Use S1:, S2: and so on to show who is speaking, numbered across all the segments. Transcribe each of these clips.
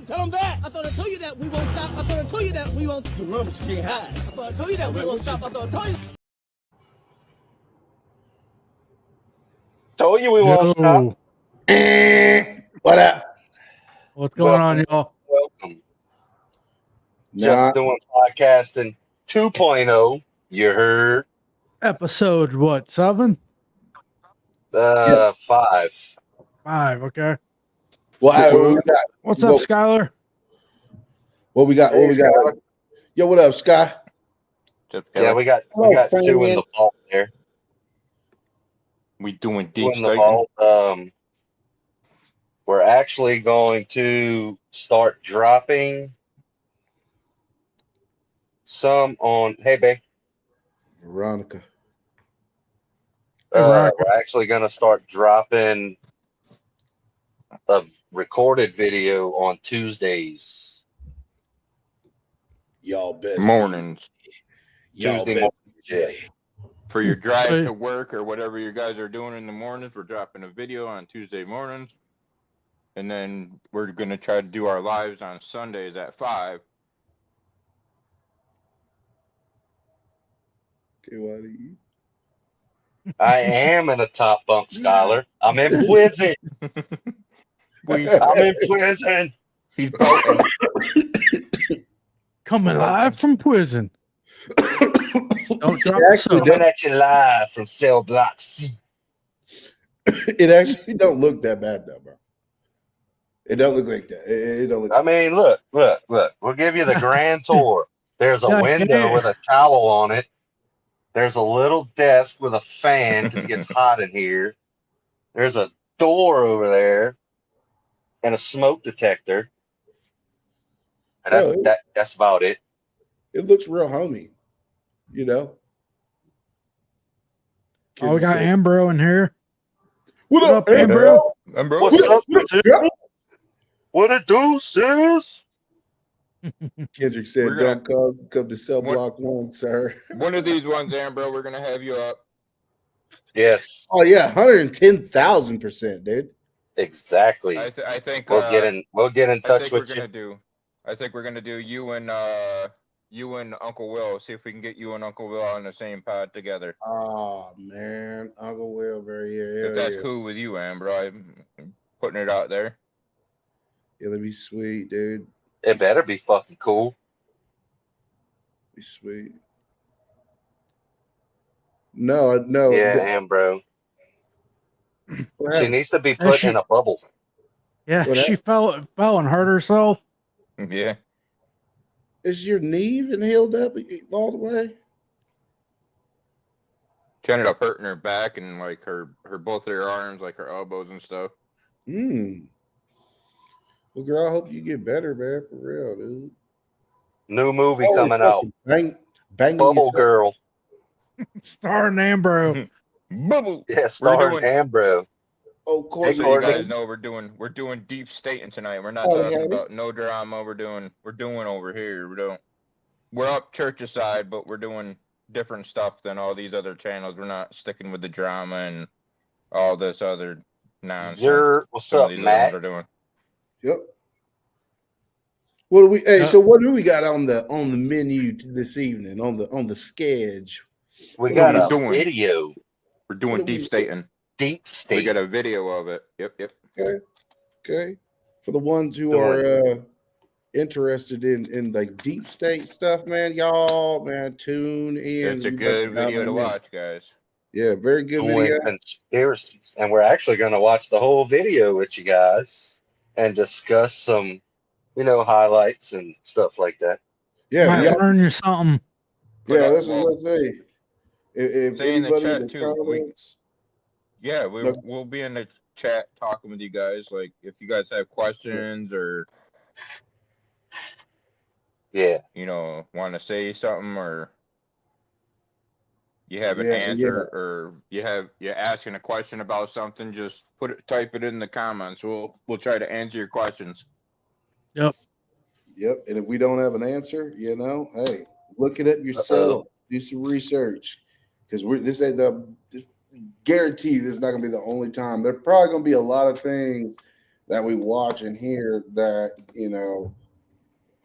S1: Tell them that. I thought I told you that we won't stop. I thought I told you that we won't. You remember, you can't hide. I thought I told you that we won't stop. I thought I told you.
S2: Told you we won't stop.
S3: What up?
S4: What's going on,
S2: Welcome.
S4: y'all?
S2: Welcome. Just doing podcasting 2.0. You heard?
S4: Episode what? 7?
S2: 5.
S4: 5. Okay.
S3: Well,
S4: What's up, Skylar?
S3: What we got?
S2: Hey,
S3: What we got?
S2: Skylar.
S3: Yo, what up, Sky?
S2: Yeah, we got
S3: Hello,
S2: 2 in the vault there.
S5: We doing
S2: 2
S5: deep
S2: in the
S5: staking.
S2: vault. We're actually going to start dropping some on. Hey, babe.
S3: Veronica.
S2: We're actually going to start dropping a recorded video on Tuesdays.
S3: Y'all best
S5: Mornings.
S2: Tuesday mornings, yeah.
S5: For your drive to work or whatever you guys are doing in the mornings, we're dropping a video on Tuesday mornings. And then we're going to try to do our lives on Sundays at 5.
S3: Okay, why do you?
S2: I am in a top bunk, Scholar. I'm in prison. I'm in prison.
S5: He's broken.
S4: Coming live from prison. Don't drop
S3: Actually,
S2: Coming at you live from cell block C.
S3: It actually don't look that bad though, bro. It don't look like that. It don't look.
S2: I mean, look. We'll give you the grand tour. There's a window with a towel on it. There's a little desk with a fan because it gets hot in here. There's a door over there and a smoke detector. And that's about it.
S3: It looks real homey, you know.
S4: Oh, we got Ambro in here.
S3: What up,
S4: Ambro?
S2: What's up, sis? What it do, sis?
S3: Kendrick said, "Don't come to cell block 1, sir."
S5: One of these ones, Ambro, we're going to have you up.
S2: Yes.
S3: Oh yeah, 110,000%, dude.
S2: Exactly.
S5: I think
S2: we'll get in touch with
S5: you. I think we're gonna do you and Uncle Will. See if we can get you and Uncle Will on the same pod together.
S3: Oh man, Uncle Will,
S5: If that's cool with you, Ambro, I'm putting it out there.
S3: Yeah, that'd be sweet, dude.
S2: It better be fucking cool.
S3: Be sweet. No.
S2: Yeah, Ambro. She needs to be put in a bubble.
S4: Yeah, she fell and hurt herself.
S5: Yeah.
S3: Is your knee even healed up all the way?
S5: She ended up hurting her back and like her both of her arms, like her elbows and stuff.
S3: Well, girl, I hope you get better, man. For real, dude.
S2: New movie coming out.
S3: Banging
S2: Bubble
S3: yourself.
S2: Girl.
S4: Starring Ambro.
S5: Bubble.
S2: Yeah, starring Ambro.
S3: Oh, of course.
S5: So you guys know we're doing deep stating tonight. We're not talking about no drama. We're doing over here. We're up church's side, but we're doing different stuff than all these other channels. We're not sticking with the drama and all this other nonsense.
S2: What's up, Matt?
S3: Yep. What do we? Hey, so what do we got on the menu this evening on the schedule?
S2: We got a video.
S5: We're doing deep stating.
S2: Deep state.
S5: We got a video of it. Yep.
S3: Okay. For the ones who are interested in like deep state stuff, man, y'all, man, tune in.
S5: It's a good video to watch, guys.
S3: Yeah, very good video.
S2: Conspiracies, and we're actually going to watch the whole video with you guys and discuss some, highlights and stuff like that.
S4: Yeah, might learn you something.
S3: Yeah, that's what I say. If anybody in the comments.
S5: Yeah, we'll be in the chat talking with you guys. Like, if you guys have questions or, want to say something or you have an answer or you're asking a question about something, just type it in the comments. We'll try to answer your questions.
S4: Yep.
S3: And if we don't have an answer, hey, look it up yourself. Do some research because this ain't guarantee this is not going to be the only time. There probably going to be a lot of things that we watch and hear that, you know,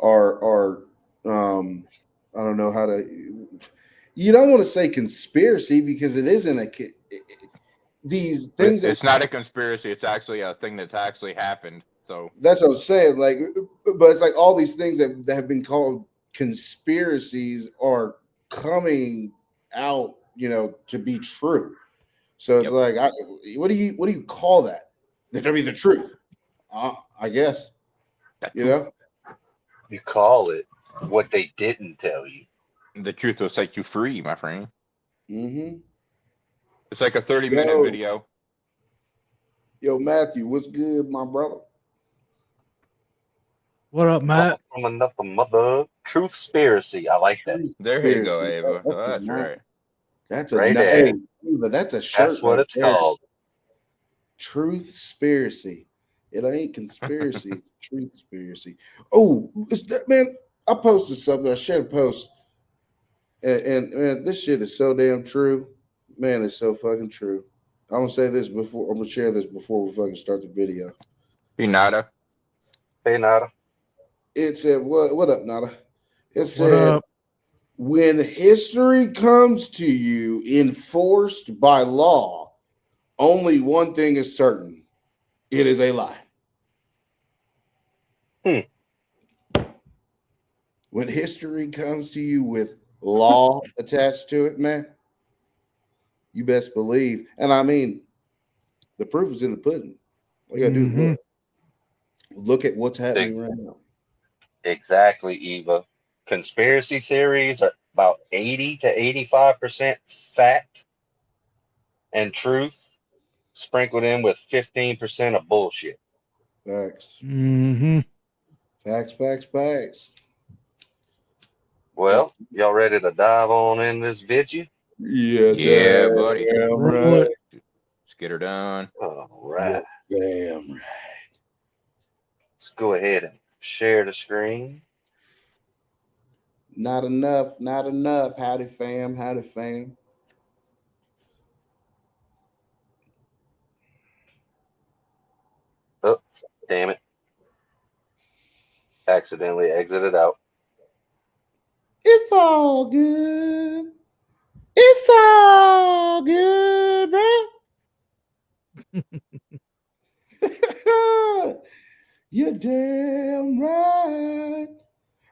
S3: are I don't know how to, you don't want to say conspiracy because it isn't these things
S5: It's not a conspiracy. It's actually a thing that's actually happened. So
S3: that's what I'm saying. Like, but it's like all these things that have been called conspiracies are coming out, you know, to be true. So it's like, what do you call that? That'll be the truth, I guess. You know,
S2: You call it what they didn't tell you.
S5: the truth will set you free, my friend.
S3: mm-hmm.
S5: It's like a 30-minute video.
S3: Yo, Matthew, what's good, my brother?
S4: What up, Matt?
S2: From another mother. Truthspiracy. I like that.
S5: There you go, Ava. Oh, that's right.
S3: That's a
S2: Right
S3: hey, Ava, that's a shirt.
S2: That's what it's called.
S3: Truthspiracy. It ain't conspiracy. It's truthspiracy. Oh, man, I posted something. I shared a post, and this shit is so damn true. Man, it's so fucking true. I'm gonna say this before. I'm gonna share this before we fucking start the video.
S5: Hey, Nada.
S2: Hey, Nada.
S3: It said, "What up, Nada?" It said, "When history comes to you enforced by law, only one thing is certain: it is a lie." When history comes to you with law attached to it, man, you best believe. And I mean, the proof is in the pudding. All you gotta do is look at what's happening right now.
S2: Exactly, Eva. Conspiracy theories are about 80 to 85% fact and truth, sprinkled in with 15% of bullshit.
S3: Facts.
S4: Mm-hmm.
S3: Facts.
S2: Well, y'all ready to dive on in this video?
S5: Yeah, buddy.
S3: Damn right.
S5: Let's get her done.
S2: All right.
S3: Damn right.
S2: Let's go ahead and share the screen.
S3: Not enough. Howdy, fam.
S2: Oh, damn it. Accidentally exited out.
S3: It's all good. It's all good, bro. You're damn right.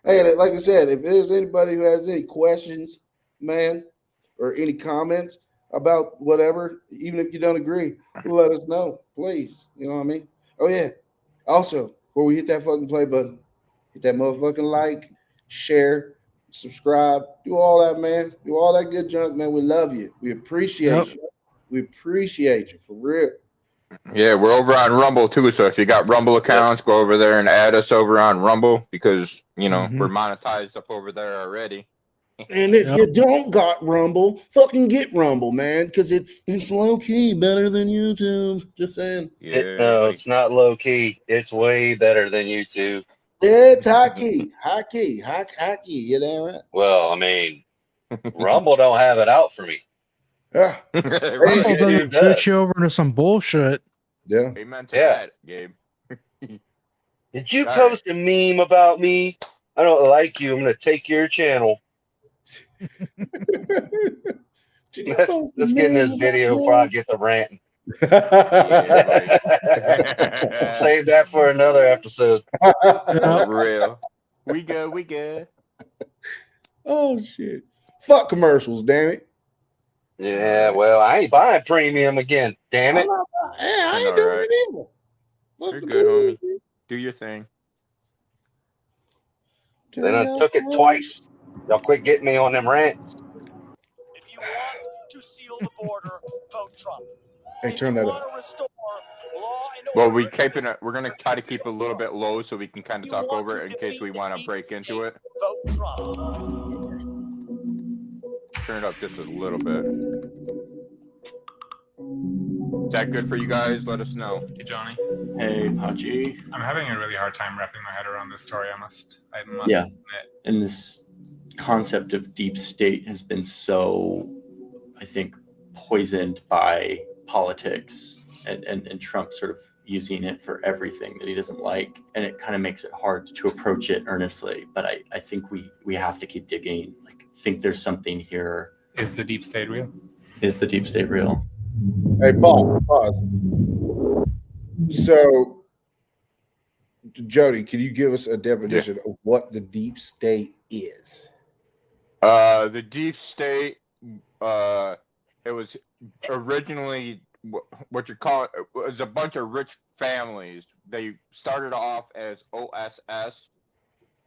S3: Hey, like I said, if there's anybody who has any questions, man, or any comments about whatever, even if you don't agree, let us know, please. You know what I mean? Oh, yeah. Also, before we hit that fucking play button, hit that motherfucking like, share, subscribe, do all that, man. Do all that good junk, man. We love you. We appreciate you. We appreciate you for real.
S5: Yeah, we're over on Rumble too. So if you got Rumble accounts, go over there and add us over on Rumble because you know we're monetized up over there already.
S3: And if you don't got Rumble, fucking get Rumble, man, because it's low key better than YouTube. Just saying.
S5: Yeah,
S2: No, it's not low key. It's way better than YouTube.
S3: It's high key. You know right?
S2: Well, I mean, Rumble don't have it out for me.
S3: Yeah.
S4: Rumble doesn't put you over into some bullshit.
S3: Yeah.
S5: Amen to that, Gabe.
S2: Did you post a meme about me? I don't like you. I'm going to take your channel. Let's get in this video before I get to ranting.
S5: Yeah,
S2: Save that for another episode.
S5: For real. We good.
S3: Oh, shit. Fuck commercials, damn it.
S2: Yeah, well, I ain't buying premium again, damn it.
S3: I ain't doing it either.
S5: You're good, homie. Do your thing.
S2: Then I took it twice. Y'all quit getting me on them rants.
S1: If you want to seal the border, vote Trump.
S3: Hey, turn that up.
S5: Well, we're going to try to keep it a little bit low so we can kind of talk over it in case we want to break into it.
S1: Vote Trump.
S5: Turn it up just a little bit. Is that good for you guys? Let us know.
S6: Hey, Johnny.
S7: Hey, Pachi.
S6: I'm having a really hard time wrapping my head around this story. I must
S7: Yeah.
S6: admit.
S7: And this concept of deep state has been so, I think, poisoned by politics and Trump sort of using it for everything that he doesn't like. And it kind of makes it hard to approach it earnestly. But I think we have to keep digging. Like, think there's something here.
S6: Is the deep state real?
S7: Is the deep state real?
S3: Hey, pause. So, Jody, can you give us a definition of what the deep state is?
S5: The deep state, it was originally what you call it was a bunch of rich families. They started off as OSS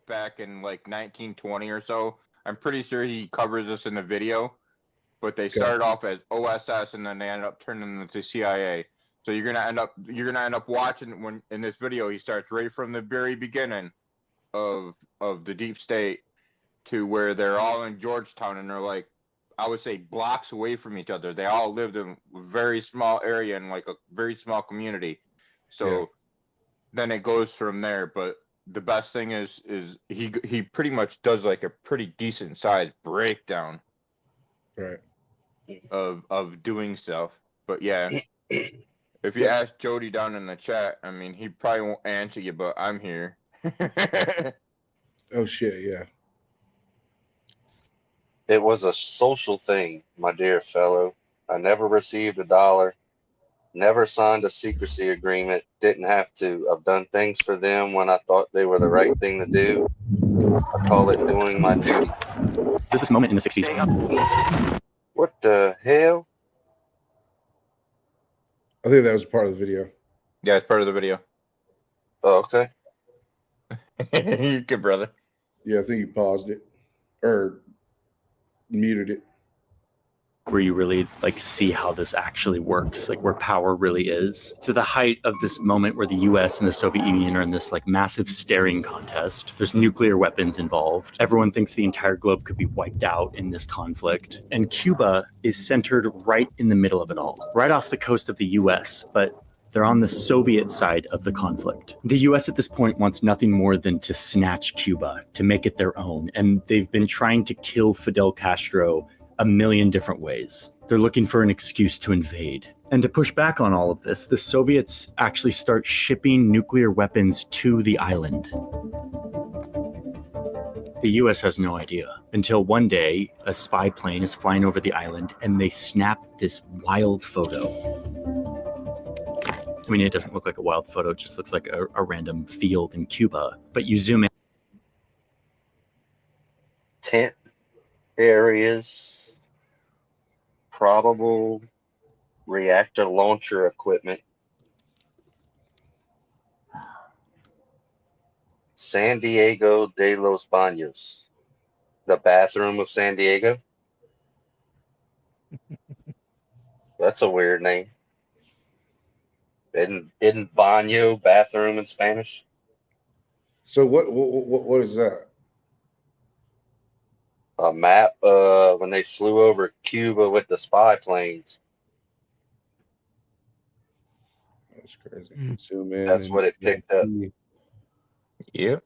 S5: back in like 1920 or so. I'm pretty sure he covers this in the video, but they started off as OSS and then they ended up turning into CIA. So you're gonna end up watching when in this video he starts right from the very beginning of the deep state to where they're all in Georgetown and they're like, I would say blocks away from each other. They all lived in a very small area in like a very small community. So then it goes from there. But the best thing is he pretty much does like a pretty decent sized breakdown of doing stuff. But yeah, if you ask Jody down in the chat, I mean, he probably won't answer you, but I'm here.
S3: Oh shit, yeah.
S2: It was a social thing, my dear fellow. I never received $1, never signed a secrecy agreement, didn't have to. I've done things for them when I thought they were the right thing to do. I call it doing my duty.
S7: There's this moment in the 60s.
S2: What the hell?
S3: I think that was part of the video.
S5: Yeah, it's part of the video.
S2: Oh, okay.
S5: You're good, brother.
S3: Yeah, I think you paused it or muted it.
S7: Where you really like see how this actually works, like where power really is. To the height of this moment where the US and the Soviet Union are in this like massive staring contest. There's nuclear weapons involved. Everyone thinks the entire globe could be wiped out in this conflict. And Cuba is centered right in the middle of it all, right off the coast of the US, but they're on the Soviet side of the conflict. The US at this point wants nothing more than to snatch Cuba, to make it their own. And they've been trying to kill Fidel Castro a million different ways. They're looking for an excuse to invade. And to push back on all of this, the Soviets actually start shipping nuclear weapons to the island. The US has no idea until one day a spy plane is flying over the island and they snap this wild photo. I mean, it doesn't look like a wild photo, it just looks like a random field in Cuba. But you zoom in.
S2: Tent areas, probable reactor launcher equipment. San Diego de los Baños, the bathroom of San Diego. That's a weird name. Isn't baño bathroom in Spanish?
S3: So what is that?
S2: A map when they flew over Cuba with the spy planes.
S3: That's crazy. Zoom in.
S2: That's what it picked up.
S5: Yep.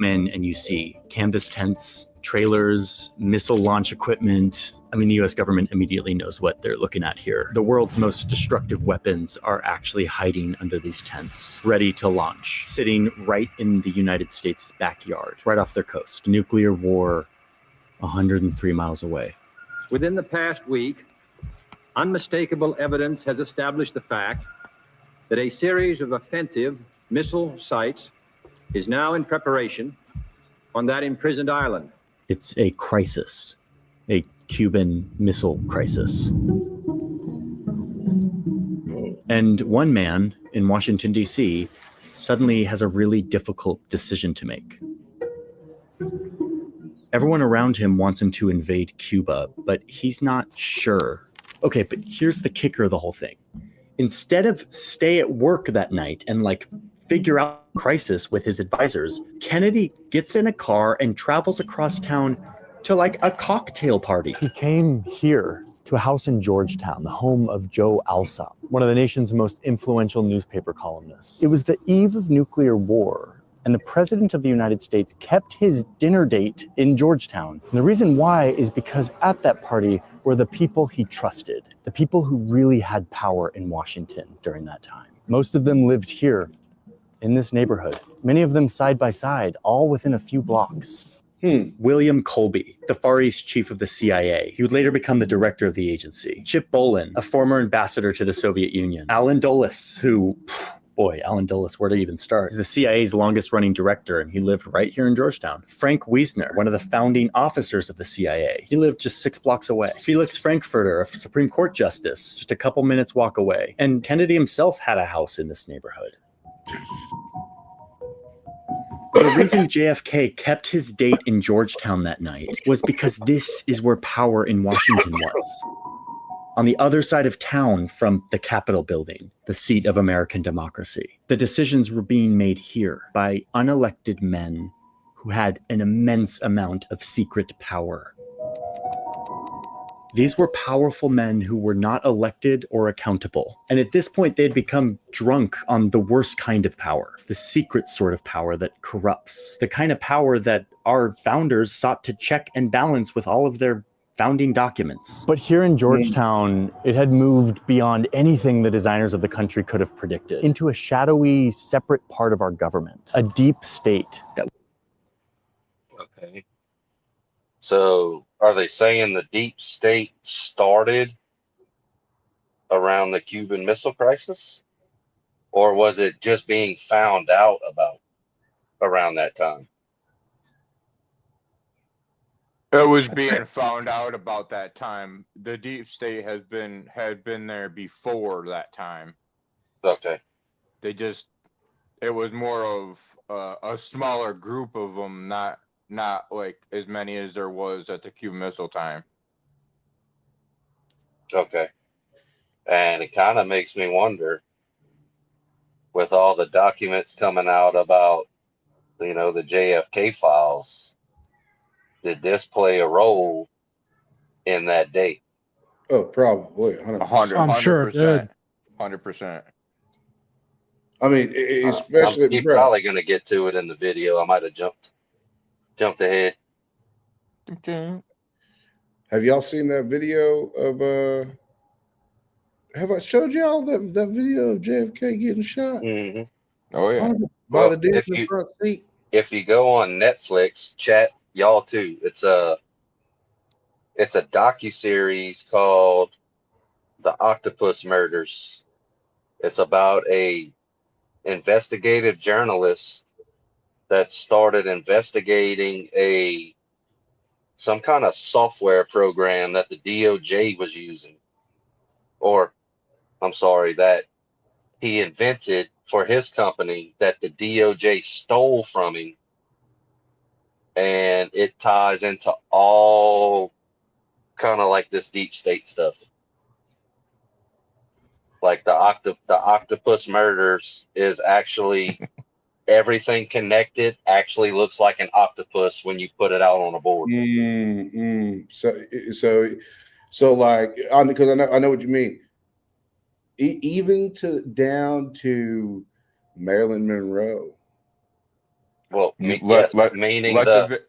S7: And you see canvas tents, trailers, missile launch equipment. I mean, the US government immediately knows what they're looking at here. The world's most destructive weapons are actually hiding under these tents, ready to launch, sitting right in the United States' backyard, right off their coast. Nuclear war 103 miles away.
S8: Within the past week, unmistakable evidence has established the fact that a series of offensive missile sites is now in preparation on that imprisoned island.
S7: It's a crisis, a Cuban missile crisis. And one man in Washington, D.C. suddenly has a really difficult decision to make. Everyone around him wants him to invade Cuba, but he's not sure. Okay, but here's the kicker of the whole thing. Instead of stay at work that night and figure out the crisis with his advisors, Kennedy gets in a car and travels across town to a cocktail party. He came here to a house in Georgetown, the home of Joe Alsop, one of the nation's most influential newspaper columnists. It was the eve of nuclear war, and the President of the United States kept his dinner date in Georgetown. And the reason why is because at that party, were the people he trusted, the people who really had power in Washington during that time. Most of them lived here in this neighborhood, many of them side by side, all within a few blocks. William Colby, the Far East chief of the CIA. He would later become the director of the agency. Chip Bolin, a former ambassador to the Soviet Union. Allen Dulles, who, boy, Allen Dulles, where to even start? He's the CIA's longest running director, and he lived right here in Georgetown. Frank Wiesner, one of the founding officers of the CIA. He lived just 6 blocks away. Felix Frankfurter, a Supreme Court justice, just a couple minutes walk away. And Kennedy himself had a house in this neighborhood. The reason JFK kept his date in Georgetown that night was because this is where power in Washington was. On the other side of town from the Capitol building, the seat of American democracy. The decisions were being made here by unelected men who had an immense amount of secret power. These were powerful men who were not elected or accountable. And at this point, they'd become drunk on the worst kind of power, the secret sort of power that corrupts, the kind of power that our founders sought to check and balance with all of their founding documents. But here in Georgetown, it had moved beyond anything the designers of the country could have predicted, into a shadowy, separate part of our government, a deep state that...
S2: Okay. So are they saying the deep state started around the Cuban Missile Crisis? Or was it just being found out about around that time?
S5: It was being found out about that time. The deep state had been there before that time.
S2: Okay.
S5: It was more of a smaller group of them, not like as many as there was at the Cuban Missile time.
S2: Okay. And it kind of makes me wonder, with all the documents coming out about, the JFK files, did this play a role in that date?
S3: Oh, probably.
S5: 100%.
S4: I'm sure it did.
S5: 100%.
S3: I mean, especially
S2: you're probably going to get to it in the video. I might have jumped ahead.
S5: Okay.
S3: Have y'all seen that video of have I showed y'all that video of JFK getting shot?
S2: Mm-hmm.
S5: Oh yeah.
S3: By the dude in the front seat.
S2: If you go on Netflix, chat y'all too. It's a docuseries called The Octopus Murders. It's about a investigative journalist that started investigating some kind of software program that the DOJ was using, or I'm sorry, that he invented for his company that the DOJ stole from him. And it ties into all kind of like this deep state stuff. Like the octopus murders is actually everything connected actually looks like an octopus when you put it out on a board.
S3: So like, because I know what you mean. Even down to Marilyn Monroe.
S2: Well,
S5: meaning
S2: the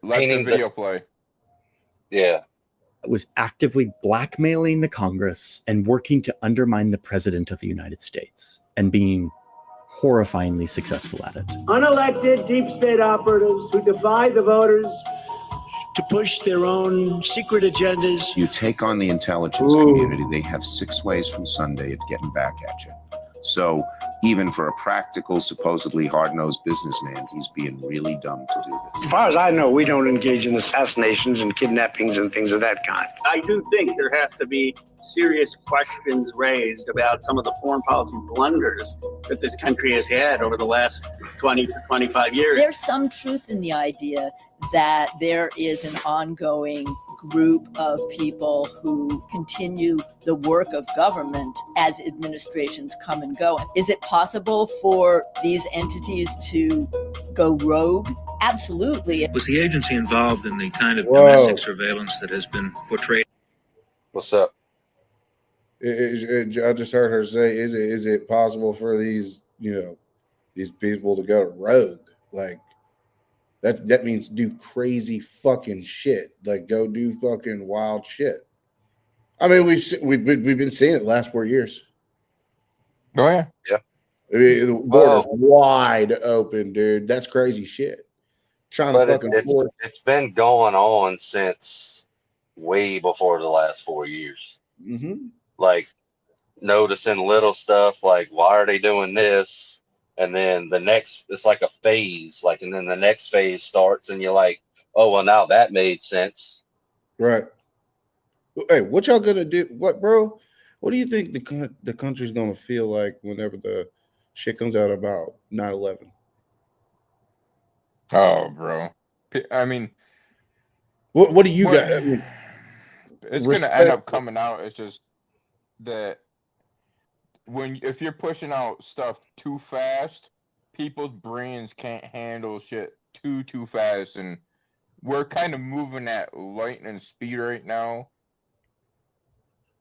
S5: video play.
S2: Yeah.
S7: Was actively blackmailing the Congress and working to undermine the president of the United States, and being horrifyingly successful at it.
S9: Unelected deep state operatives who defy the voters to push their own secret agendas.
S10: You take on the intelligence community, they have 6 ways from Sunday at getting back at you. So even for a practical, supposedly hard-nosed businessman, he's being really dumb to do this.
S9: As far as I know, we don't engage in assassinations and kidnappings and things of that kind.
S11: I do think there have to be serious questions raised about some of the foreign policy blunders that this country has had over the last 20 to 25 years.
S12: There's some truth in the idea that there is an ongoing group of people who continue the work of government as administrations come and go. Is it possible for these entities to go rogue? Absolutely.
S13: Was the agency involved in the kind of domestic surveillance that has been portrayed?
S2: What's up?
S3: I just heard her say, is it possible for these people to go rogue? Like, that means do crazy fucking shit. Like, go do fucking wild shit. I mean, we've been seeing it the last 4 years.
S5: Oh yeah.
S2: Yeah.
S3: I mean, the border's wide open, dude. That's crazy shit. Trying to
S2: But
S3: fucking force.
S2: it's been going on since way before the last 4 years.
S3: Mm-hmm.
S2: Like noticing little stuff like why are they doing this? And then it's like a phase, like, and then the next phase starts and you're like, oh well, now that made sense.
S3: Right. Hey, what y'all gonna do? What, bro? What do you think the country's gonna feel like whenever the shit comes out about 9/11?
S5: Oh, bro. I mean,
S3: What do you got? I mean,
S5: it's gonna end up coming out. It's just that if you're pushing out stuff too fast, people's brains can't handle shit too fast, and we're kind of moving at lightning speed right now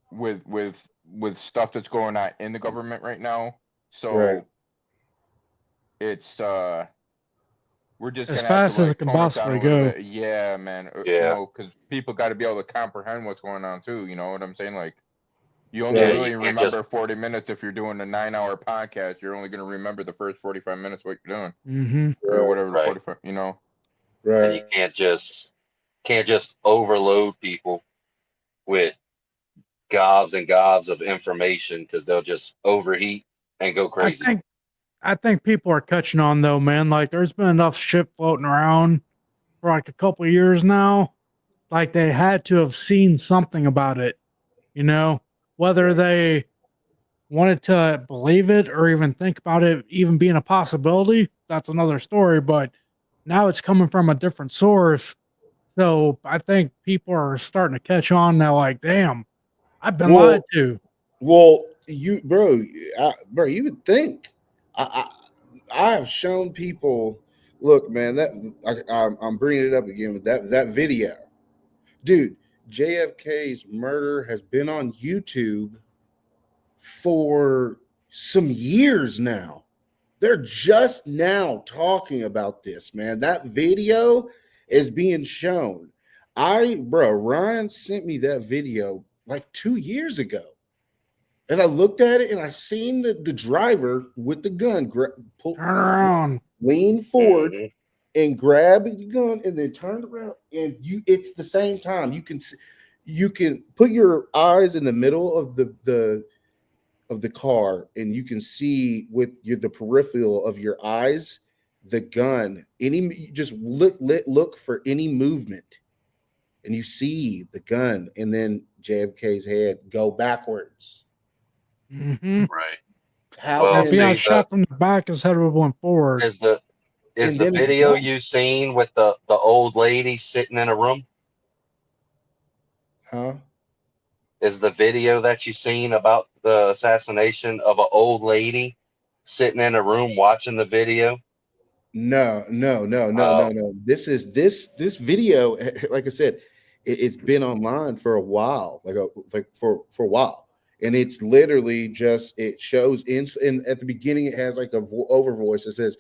S5: with stuff that's going on in the government right now. So
S3: right.
S5: it's we're just
S4: as
S5: gonna have
S4: fast
S5: to
S4: as
S5: like
S4: it can
S5: tone it down
S4: possibly
S5: a little
S4: go.
S5: bit. Yeah, man.
S2: Yeah.
S5: You know, because people got to be able to comprehend what's going on too. You know what I'm saying? Like, you only
S2: Yeah,
S5: really
S2: you can't
S5: remember 40 minutes if you're doing a 9-hour podcast. You're only going to remember the first 45 minutes what you're doing,
S4: Mm-hmm.
S5: or whatever.
S2: Right.
S5: 45. You know.
S3: Right.
S2: And you can't just overload people with gobs and gobs of information because they'll just overheat and go crazy.
S4: I think people are catching on though, man. Like there's been enough shit floating around for like a couple of years now. Like they had to have seen something about it, you know, whether they wanted to believe it or even think about it even being a possibility. That's another story, but now it's coming from a different source. So I think people are starting to catch on now. Like, damn, I've been lied to.
S3: Well, you would think. I have shown people. Look, man, I'm bringing it up again with that video, dude. JFK's murder has been on YouTube for some years now. They're just now talking about this, man. That video is being shown. Ryan sent me that video like 2 years ago. And I looked at it and I seen the driver with the gun
S4: turn around,
S3: lean forward, and grab the gun, and then turned around. And it's the same time. You can put your eyes in the middle of the car, and you can see with the peripheral of your eyes the gun. Just look for any movement, and you see the gun, and then JFK's head go backwards.
S4: Mm-hmm.
S2: Right.
S4: If he got shot from the back, his head would have went forward.
S2: Is the video you seen with the old lady sitting in a room?
S3: Huh?
S2: Is the video that you seen about the assassination of an old lady sitting in a room watching the video?
S3: No. This video, like I said, it's been online for a while, for a while, and it's literally just it shows in at the beginning. It has like a over voice that says,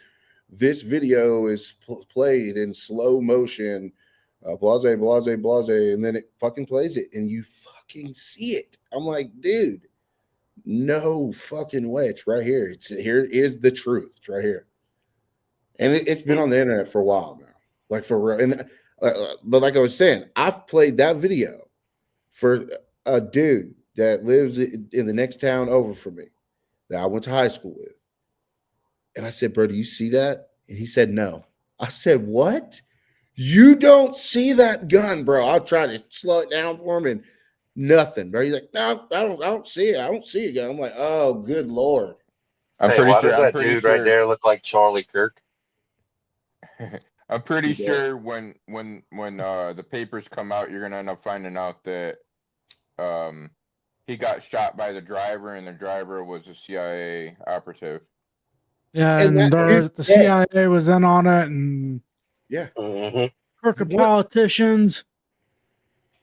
S3: "This video is played in slow motion, blase, blase, blase," and then it fucking plays it, and you fucking see it. I'm like, dude, no fucking way. It's right here. Here is the truth. It's right here. And it's been on the internet for a while now, like for real. And but like I was saying, I've played that video for a dude that lives in the next town over from me that I went to high school with. And I said, "Bro, do you see that?" And he said, "No." I said, "What? You don't see that gun, bro?" I'll try to slow it down for him, and nothing, bro. He's like, "No, I don't see it. I don't see a gun." I'm like, "Oh, good Lord."
S2: Why does that dude right there look like Charlie Kirk?
S5: I'm pretty sure when the papers come out, you're gonna end up finding out that he got shot by the driver, and the driver was a CIA operative.
S4: Yeah, and the CIA was in on it, and
S3: yeah,
S4: crooked politicians.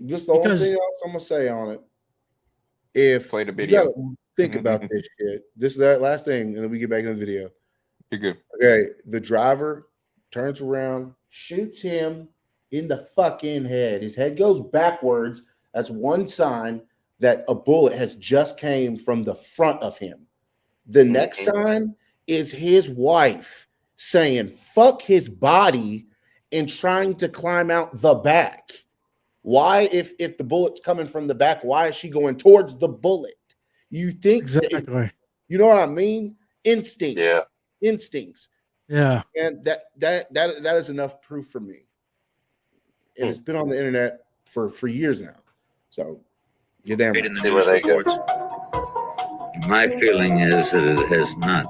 S3: Just the only thing else I'm gonna say on it. If
S5: play the
S3: you
S5: video,
S3: gotta think about this shit. This is that last thing, and then we get back in the video.
S5: You're good.
S3: Okay, the driver turns around, shoots him in the fucking head. His head goes backwards. That's one sign. that a bullet has just came from the front of him. The next sign is his wife saying, fuck his body and trying to climb out the back. Why, if the bullet's coming from the back, why is she going towards the bullet? You think
S4: exactly.
S3: You know what I mean? Instincts.
S2: Yeah.
S3: Instincts.
S4: Yeah.
S3: And that is enough proof for me. And it's been on the internet for years now. So you're damn right.
S13: In the news reports. My feeling is that it has not.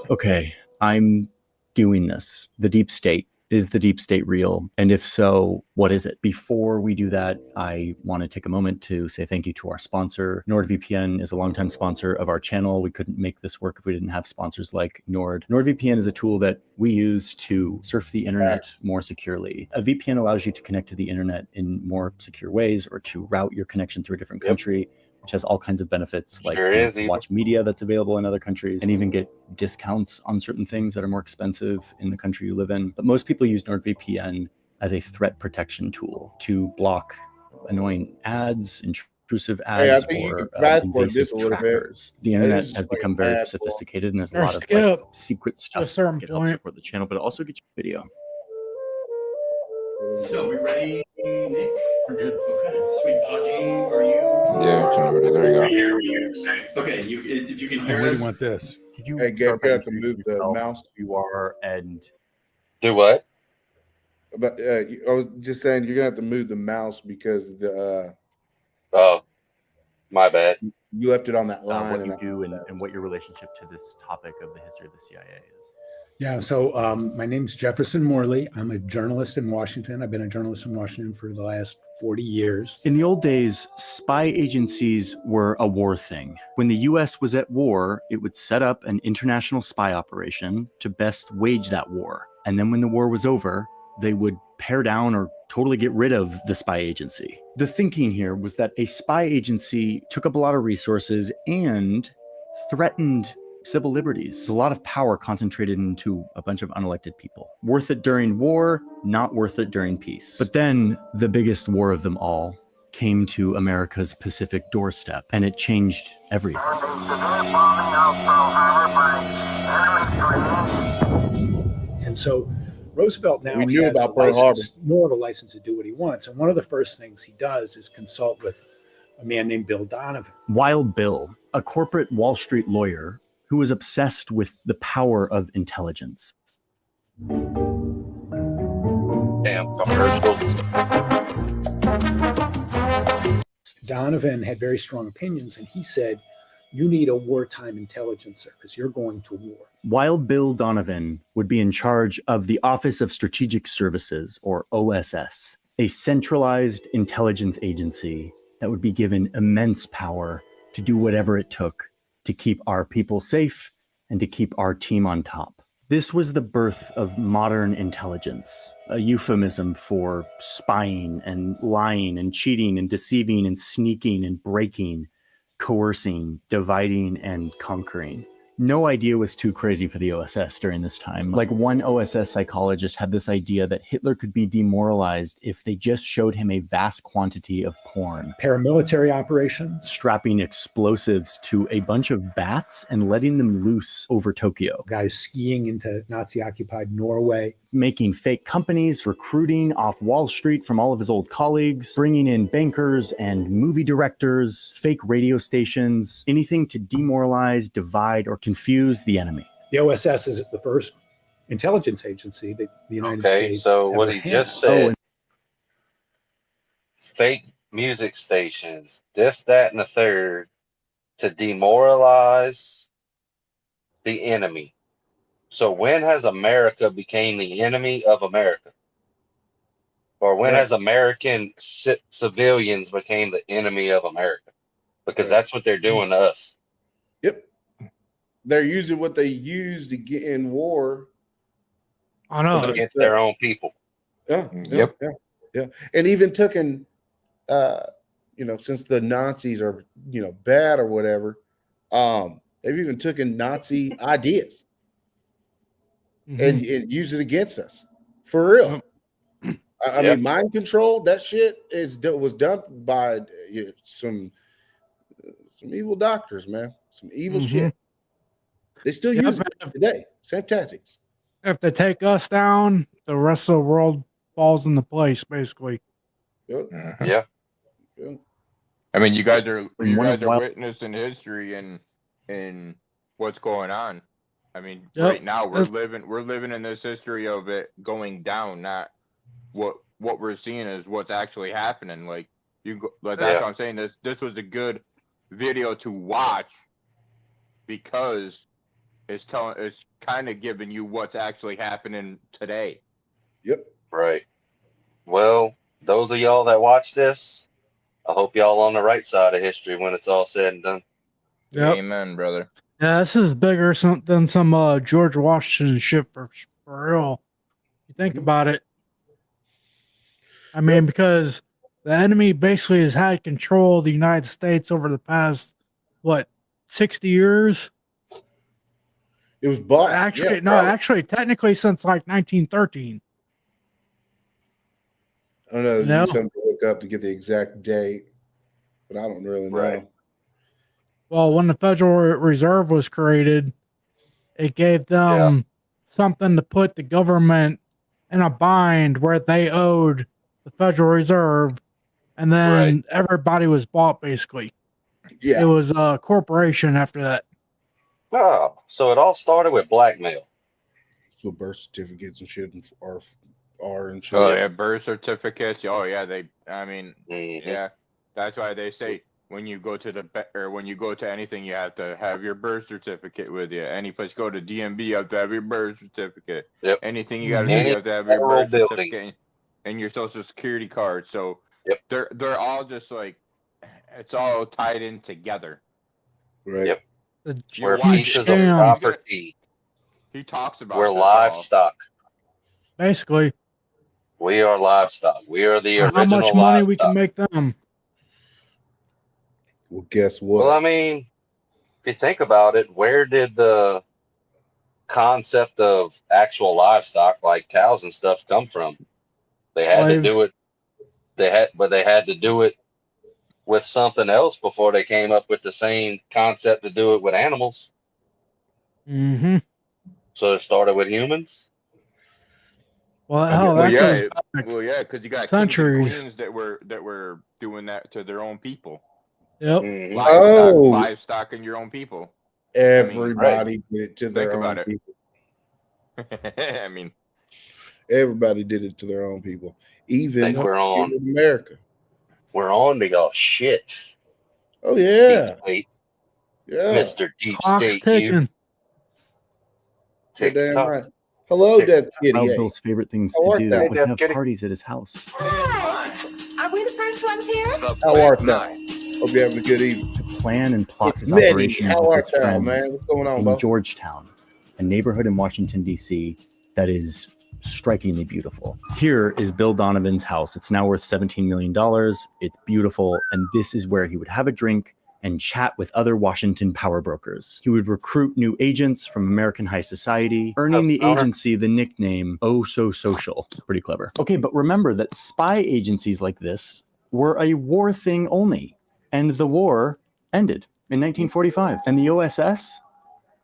S7: Okay, I'm doing this. The deep state. Is the deep state real? And if so, what is it? Before we do that, I want to take a moment to say thank you to our sponsor. NordVPN is a longtime sponsor of our channel. We couldn't make this work if we didn't have sponsors like Nord. NordVPN is a tool that we use to surf the internet more securely. A VPN allows you to connect to the internet in more secure ways, or to route your connection through a different country, which has all kinds of benefits, like to watch media that's available in other countries, and even get discounts on certain things that are more expensive in the country you live in. But most people use NordVPN as a threat protection tool to block annoying ads, intrusive ads, or invasive trackers. The internet has become very sophisticated, and there's a lot of like, secret stuff that can help support the channel, but it also gets you video. So we ready, Nick? We're good. Okay. Sweet Podgy, are you?
S14: Yeah, kind of ready. There you
S7: go. Okay, if you can hear
S14: I really
S7: us.
S14: want this.
S7: Could you
S3: Hey,
S7: start
S3: Gabe,
S7: by
S3: you have to move the mouse?
S7: You are and
S2: do what?
S3: But I was just saying you're gonna have to move the mouse because the
S2: oh, my bad.
S3: You left it on that line.
S7: What you do and what your relationship to this topic of the history of the CIA is.
S14: Yeah, so my name's Jefferson Morley. I'm a journalist in Washington. I've been a journalist in Washington for the last 40 years.
S7: In the old days, spy agencies were a war thing. When the US was at war, it would set up an international spy operation to best wage that war. And then when the war was over, they would pare down or totally get rid of the spy agency. The thinking here was that a spy agency took up a lot of resources and threatened civil liberties. There's a lot of power concentrated into a bunch of unelected people. Worth it during war, not worth it during peace. But then the biggest war of them all came to America's Pacific doorstep, and it changed everything.
S14: And so Roosevelt now
S3: We knew
S14: has
S3: about
S14: a
S3: Pearl
S14: license, more of a license to do what he wants. And one of the first things he does is consult with a man named Bill Donovan.
S7: Wild Bill, a corporate Wall Street lawyer who was obsessed with the power of intelligence.
S2: Damn commercials.
S14: Donovan had very strong opinions, and he said, you need a wartime intelligence service. You're going to war.
S7: Wild Bill Donovan would be in charge of the Office of Strategic Services, or OSS, a centralized intelligence agency that would be given immense power to do whatever it took to keep our people safe and to keep our team on top. This was the birth of modern intelligence, a euphemism for spying and lying and cheating and deceiving and sneaking and breaking, coercing, dividing, and conquering. No idea was too crazy for the OSS during this time. Like, one OSS psychologist had this idea that Hitler could be demoralized if they just showed him a vast quantity of porn.
S14: Paramilitary operations.
S7: Strapping explosives to a bunch of bats and letting them loose over Tokyo.
S14: Guys skiing into Nazi-occupied Norway.
S7: Making fake companies, recruiting off Wall Street from all of his old colleagues, bringing in bankers and movie directors, fake radio stations, anything to demoralize, divide, or confuse the enemy.
S14: The OSS is the first intelligence agency that the United States.
S2: Okay, so what he
S14: had.
S2: just said, fake music stations, this, that, and the third, to demoralize the enemy. So when has America became the enemy of America? Or when has American civilians became the enemy of America? Because that's what they're doing to us.
S3: Yep. They're using what they use to get in war.
S4: I know.
S2: Against their own people.
S3: Yeah.
S14: Yep.
S3: Yeah. And even taking, since the Nazis are, bad or whatever, they've even taken Nazi ideas. And use it against us for real. I mean, mind control. That shit was done by some Some evil doctors, man. Some evil
S4: Mhm.
S3: shit. They still
S4: Yeah,
S3: use it
S4: but
S3: today. Same tactics.
S4: if they take us down, the rest of the world falls into place, basically.
S3: Yep.
S2: Yeah.
S3: Yep.
S5: I mean, you guys are
S7: And one of wild-
S5: witnessing history and what's going on. I mean,
S4: Yep.
S5: right now we're
S4: That's-
S5: living in this history of it going down, not what we're seeing is what's actually happening. Like that's
S2: Yeah.
S5: what I'm saying. This was a good video to watch because it's kind of giving you what's actually happening today.
S3: Yep.
S2: Right. Well, those of y'all that watch this, I hope y'all on the right side of history when it's all said and done.
S4: Yep.
S5: Amen, brother.
S4: Yeah, this is bigger than some George Washington shit for real. You think about it. I mean, because the enemy basically has had control of the United States over the past, 60 years?
S3: It was bought.
S4: Actually,
S3: yeah,
S4: no,
S3: probably.
S4: actually, technically since like 1913.
S3: I don't know.
S4: You know?
S3: Do something to look up to get the exact date, but I don't really know.
S2: Right.
S4: Well, when the Federal Reserve was created, it gave them something to put the government in a bind where they owed the Federal Reserve, and then everybody was bought basically.
S3: Yeah.
S4: It was a corporation after that.
S2: Oh, so it all started with blackmail.
S3: That's what birth certificates and shit are and shit.
S5: Oh yeah, birth certificates. Oh yeah, I mean,
S2: Mm-hmm.
S5: yeah, that's why they say when you go to when you go to anything, you have to have your birth certificate with you. Any place you go to DMV, you have to have your birth certificate.
S2: Yep.
S5: Anything you got to do,
S2: Any
S5: you have to have your
S2: federal
S5: birth
S2: building.
S5: certificate and your social security card. So they're all just like it's all tied in together.
S3: Right.
S2: Yep.
S4: The
S2: We're
S4: huge
S2: pieces of
S4: scam.
S2: property.
S5: He talks about
S2: We're
S5: this all.
S2: livestock.
S4: Basically,
S2: We are livestock. We are the
S4: how
S2: original
S4: much money
S2: livestock.
S4: we can make them.
S3: Well, guess what?
S2: Well, I mean, if you think about it, where did the concept of actual livestock like cows and stuff come from? They had to do it. They had to do it with something else before they came up with the same concept to do it with animals.
S4: Mm-hmm.
S2: So it started with humans.
S4: Well, hell, that goes back
S5: because you got
S4: centuries.
S5: kings and queens that were doing that to their own people.
S4: Yep.
S2: Mm-hmm.
S5: Livestock and your own people.
S3: Everybody did it to their
S5: Think
S3: own
S5: about
S3: people.
S5: it. I mean,
S3: Everybody did it to their own people. Even
S2: Think we're on
S3: in America.
S2: We're on to y'all shit.
S3: Oh yeah.
S2: Deep state.
S3: Yeah.
S2: Mr. Deep
S4: Clock's
S2: State,
S4: ticking.
S3: You're damn
S2: Tick-tock.
S3: right. Hello, Death Kitty.
S7: Wild
S3: Hey.
S7: Bill's favorite things
S3: How
S7: to
S3: art
S7: do
S3: thou?
S7: was
S2: Death
S7: have
S2: Kitty.
S7: parties at his house.
S15: Are we the first ones here?
S3: How art thou? Hope you're having a good evening.
S7: To plan and plot
S3: It's
S7: this
S3: Nettie.
S7: operation
S3: How
S7: with
S3: art
S7: his
S3: thou,
S7: friends
S3: man? What's going on,
S7: in
S3: Bo?
S7: Georgetown, a neighborhood in Washington, D.C. that is strikingly beautiful. Here is Bill Donovan's house. It's now worth $17 million. It's beautiful, and this is where he would have a drink and chat with other Washington power brokers. He would recruit new agents from American high society, earning the agency the nickname Oh So Social. Pretty clever. Okay, but remember that spy agencies like this were a war thing only, and the war ended in 1945, and the OSS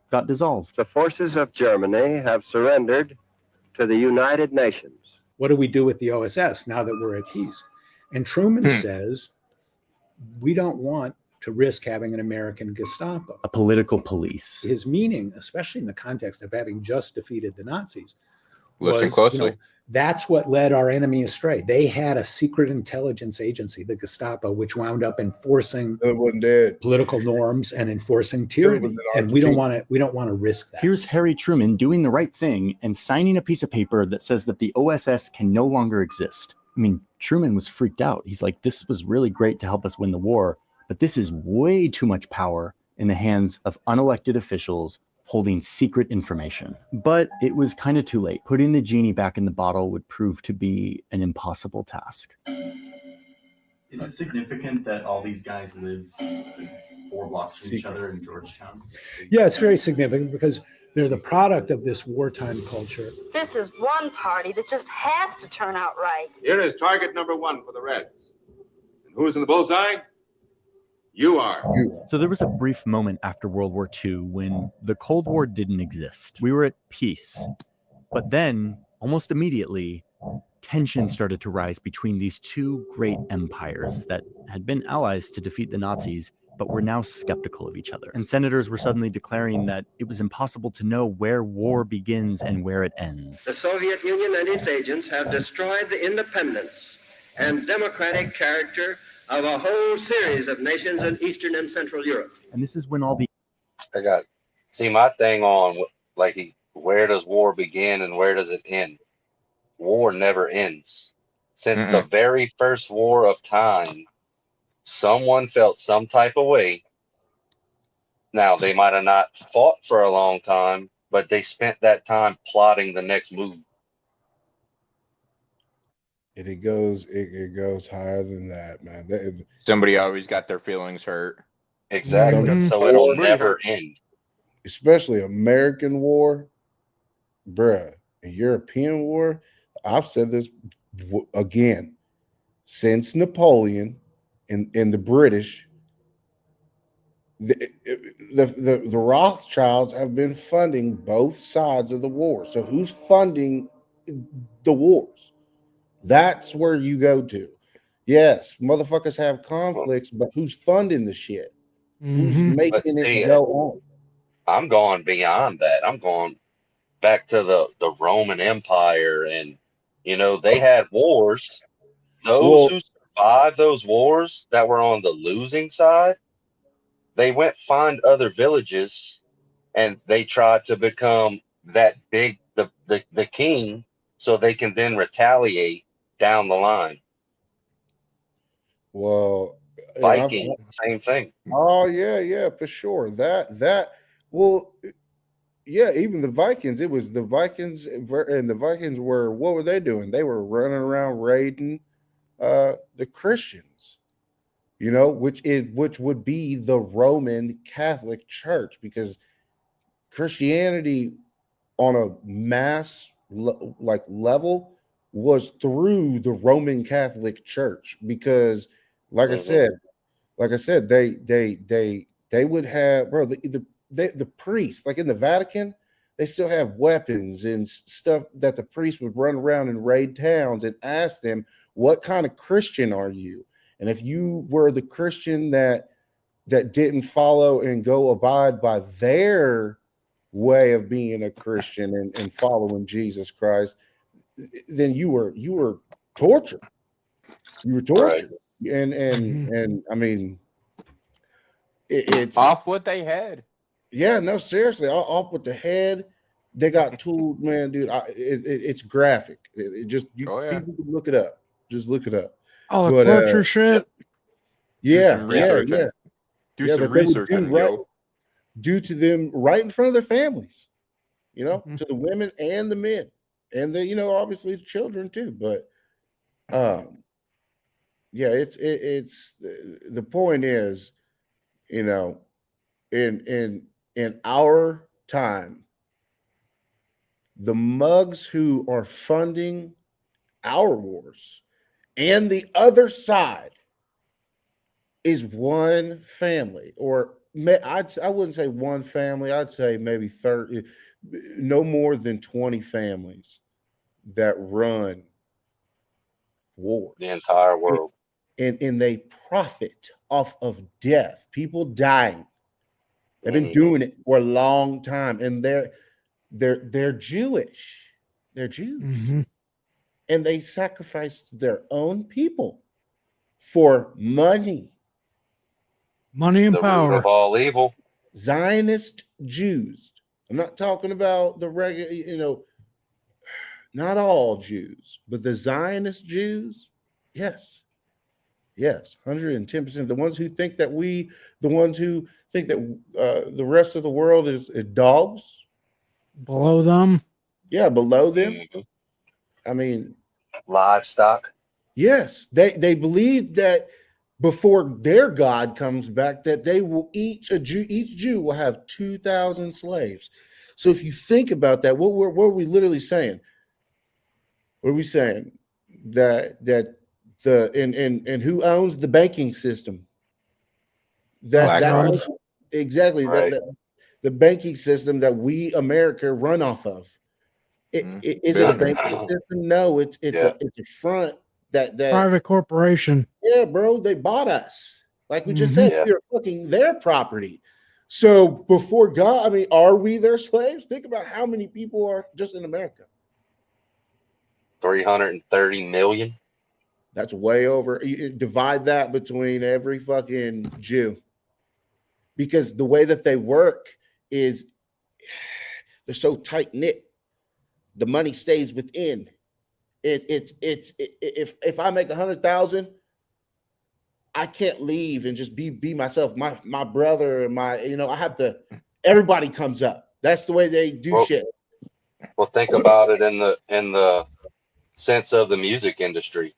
S7: got dissolved.
S16: The forces of Germany have surrendered to the United Nations.
S14: What do we do with the OSS now that we're at peace? And Truman says, we don't want to risk having an American Gestapo.
S7: A political police.
S14: His meaning, especially in the context of having just defeated the Nazis,
S5: Listen
S14: was,
S5: closely.
S14: that's what led our enemy astray. They had a secret intelligence agency, the Gestapo, which wound up enforcing political norms and enforcing tyranny. And we don't want to risk that.
S7: Here's Harry Truman doing the right thing and signing a piece of paper that says that the OSS can no longer exist. I mean, Truman was freaked out. He's like, this was really great to help us win the war, but this is way too much power in the hands of unelected officials holding secret information. But it was kind of too late. Putting the genie back in the bottle would prove to be an impossible task.
S17: Is it significant that all these guys live 4 blocks from each other in Georgetown?
S14: Yeah, it's very significant because they're the product of this wartime culture.
S15: This is one party that just has to turn out right.
S18: Here is target number 1 for the Reds. And who's in the bullseye?
S16: You are.
S7: So there was a brief moment after World War II when the Cold War didn't exist. We were at peace. But then, almost immediately, tension started to rise between these two great empires that had been allies to defeat the Nazis, but were now skeptical of each other. And senators were suddenly declaring that it was impossible to know where war begins and where it ends.
S16: The Soviet Union and its agents have destroyed the independence and democratic character of a whole series of nations in Eastern and Central Europe.
S7: And this is when all the...
S2: See, my thing on, like, where does war begin and where does it end? War never ends. Since the very first war of time, someone felt some type of way. Now, they might have not fought for a long time, but they spent that time plotting the next move.
S3: And it goes higher than that, man.
S5: Somebody always got their feelings hurt.
S2: Exactly. So it'll never end.
S3: Especially American war, bruh. A European war. I've said this again. Since Napoleon and the British, the Rothschilds have been funding both sides of the war. So who's funding the wars? That's where you go to. Yes, motherfuckers have conflicts, but who's funding the shit? Who's making it go on?
S2: I'm going beyond that. I'm going back to the Roman Empire, and they had wars. Those who survived those wars that were on the losing side, they went find other villages, and they tried to become that big, the king, so they can then retaliate down the line.
S3: Well,
S2: Viking, same thing.
S3: Oh yeah, for sure. Even the Vikings. It was the Vikings, and the Vikings what were they doing? They were running around raiding the Christians, which would be the Roman Catholic Church, because Christianity on a mass level was through the Roman Catholic Church, because like I said, they would have, bro, the priests, like in the Vatican, they still have weapons and stuff that the priests would run around and raid towns and ask them, what kind of Christian are you? And if you were the Christian that didn't follow and go abide by their way of being a Christian and following Jesus Christ, then you were tortured. You were tortured. Right. And I mean, it's
S5: off what they had.
S3: Yeah, no, seriously, off with the head. They got tools, man, dude. It's graphic. People can look it up. Just look it up.
S4: Oh, the torture shit.
S3: Yeah.
S5: Do some research,
S3: due to them right in front of their families. To the women and the men, and the obviously the children too. But it's the point is, in our time, the mugs who are funding our wars and the other side is one family, or I wouldn't say one family. I'd say maybe 30, no more than 20 families that run wars.
S2: The entire world.
S3: And they profit off of death, people dying. They've been doing it for a long time, and they're Jewish. They're Jews, and they sacrificed their own people for money.
S4: Money and
S2: the
S4: power.
S2: Root of all evil.
S3: Zionist Jews. I'm not talking about the regular, not all Jews, but the Zionist Jews. Yes, 110%. The ones who think that the rest of the world is dogs.
S4: Below them.
S3: Yeah, below them. I mean,
S2: livestock.
S3: Yes, they believe that before their God comes back, that they will each Jew will have 2,000 slaves. So if you think about that, what are we literally saying? What are we saying? That and who owns the banking system? Exactly.
S2: Right.
S3: The banking system that we America run off of. Is it a banking system? No, it's a front that
S4: private corporation.
S3: Yeah, bro, they bought us. Like we just said, we are fucking their property. So before God, I mean, are we their slaves? Think about how many people are just in America.
S2: 330 million.
S3: That's way over. You divide that between every fucking Jew. Because the way that they work is they're so tight knit. The money stays within. If I make 100,000, I can't leave and just be myself. My brother and I have to. Everybody comes up. That's the way they do shit.
S2: Well, think about it in the sense of the music industry.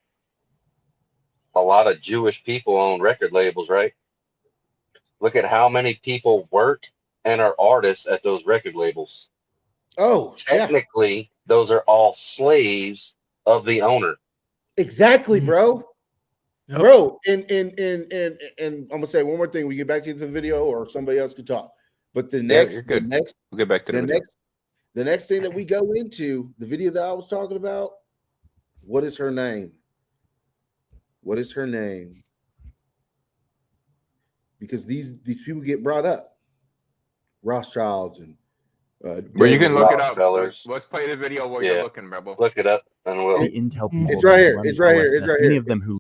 S2: A lot of Jewish people own record labels, right? Look at how many people work and are artists at those record labels.
S3: Oh,
S2: technically, those are all slaves of the owner.
S3: Exactly, bro. Yep. Bro, and I'm gonna say one more thing. We get back into the video, or somebody else could talk. But we'll get back to the next thing that we go into, the video that I was talking about. What is her name? What is her name? Because these people get brought up, Rothschilds and.
S5: Well, you can look it up. Let's play the video while you're looking, Rebel.
S2: Look it up, and we'll.
S7: The Intel people.
S3: It's right here. It's right here. It's right
S7: Many
S3: here.
S7: of them who.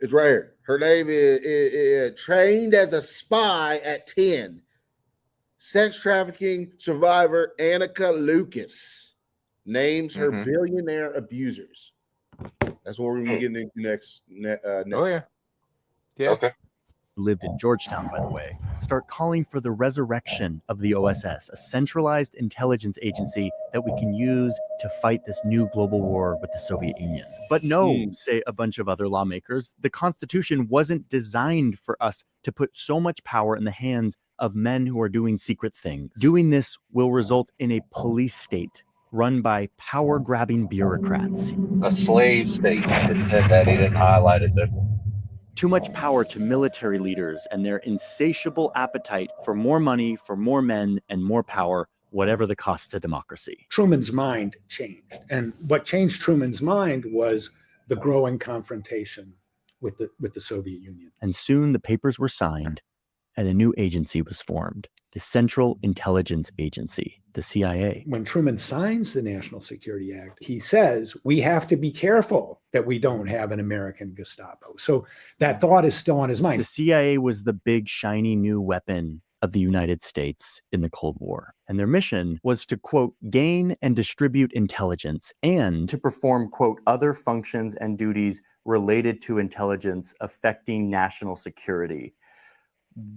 S3: It's right here. Her name is trained as a spy at 10. Sex trafficking survivor Annika Lucas names her billionaire abusers. That's what we're going to get into next.
S5: Oh yeah. Yeah.
S2: Okay.
S7: Lived in Georgetown, by the way, start calling for the resurrection of the OSS, a centralized intelligence agency that we can use to fight this new global war with the Soviet Union. But no, say a bunch of other lawmakers, the Constitution wasn't designed for us to put so much power in the hands of men who are doing secret things. Doing this will result in a police state run by power-grabbing bureaucrats.
S2: A slave state. It said that. He didn't highlight it there.
S7: Too much power to military leaders and their insatiable appetite for more money, for more men, and more power, whatever the cost to democracy.
S14: Truman's mind changed. And what changed Truman's mind was the growing confrontation with the Soviet Union.
S7: And soon the papers were signed and a new agency was formed, the Central Intelligence Agency, the CIA.
S14: When Truman signs the National Security Act, he says, we have to be careful that we don't have an American Gestapo. So that thought is still on his mind.
S7: The CIA was the big, shiny new weapon of the United States in the Cold War. And their mission was to, quote, gain and distribute intelligence and to perform, quote, other functions and duties related to intelligence affecting national security.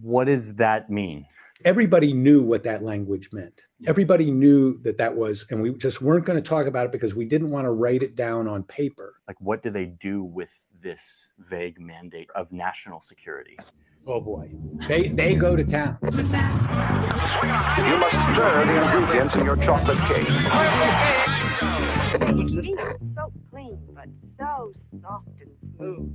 S7: What does that mean?
S14: Everybody knew what that language meant. Everybody knew that was, and we just weren't going to talk about it because we didn't want to write it down on paper.
S7: Like, what do they do with this vague mandate of national security?
S14: Oh boy, they go to town.
S18: You must stir the ingredients in your chocolate cake.
S15: So clean, but so soft and smooth.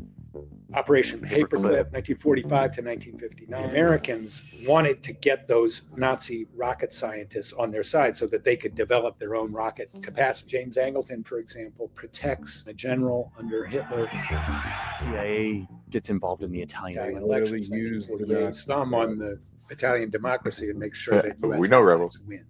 S14: Operation Paperclip, 1945 to 1959. Americans wanted to get those Nazi rocket scientists on their side so that they could develop their own rocket capacity. James Angleton, for example, protects a general under Hitler.
S7: CIA gets involved in the Italian
S14: elections. Used his thumb on the Italian democracy and make sure that US
S5: we know rebels
S14: win.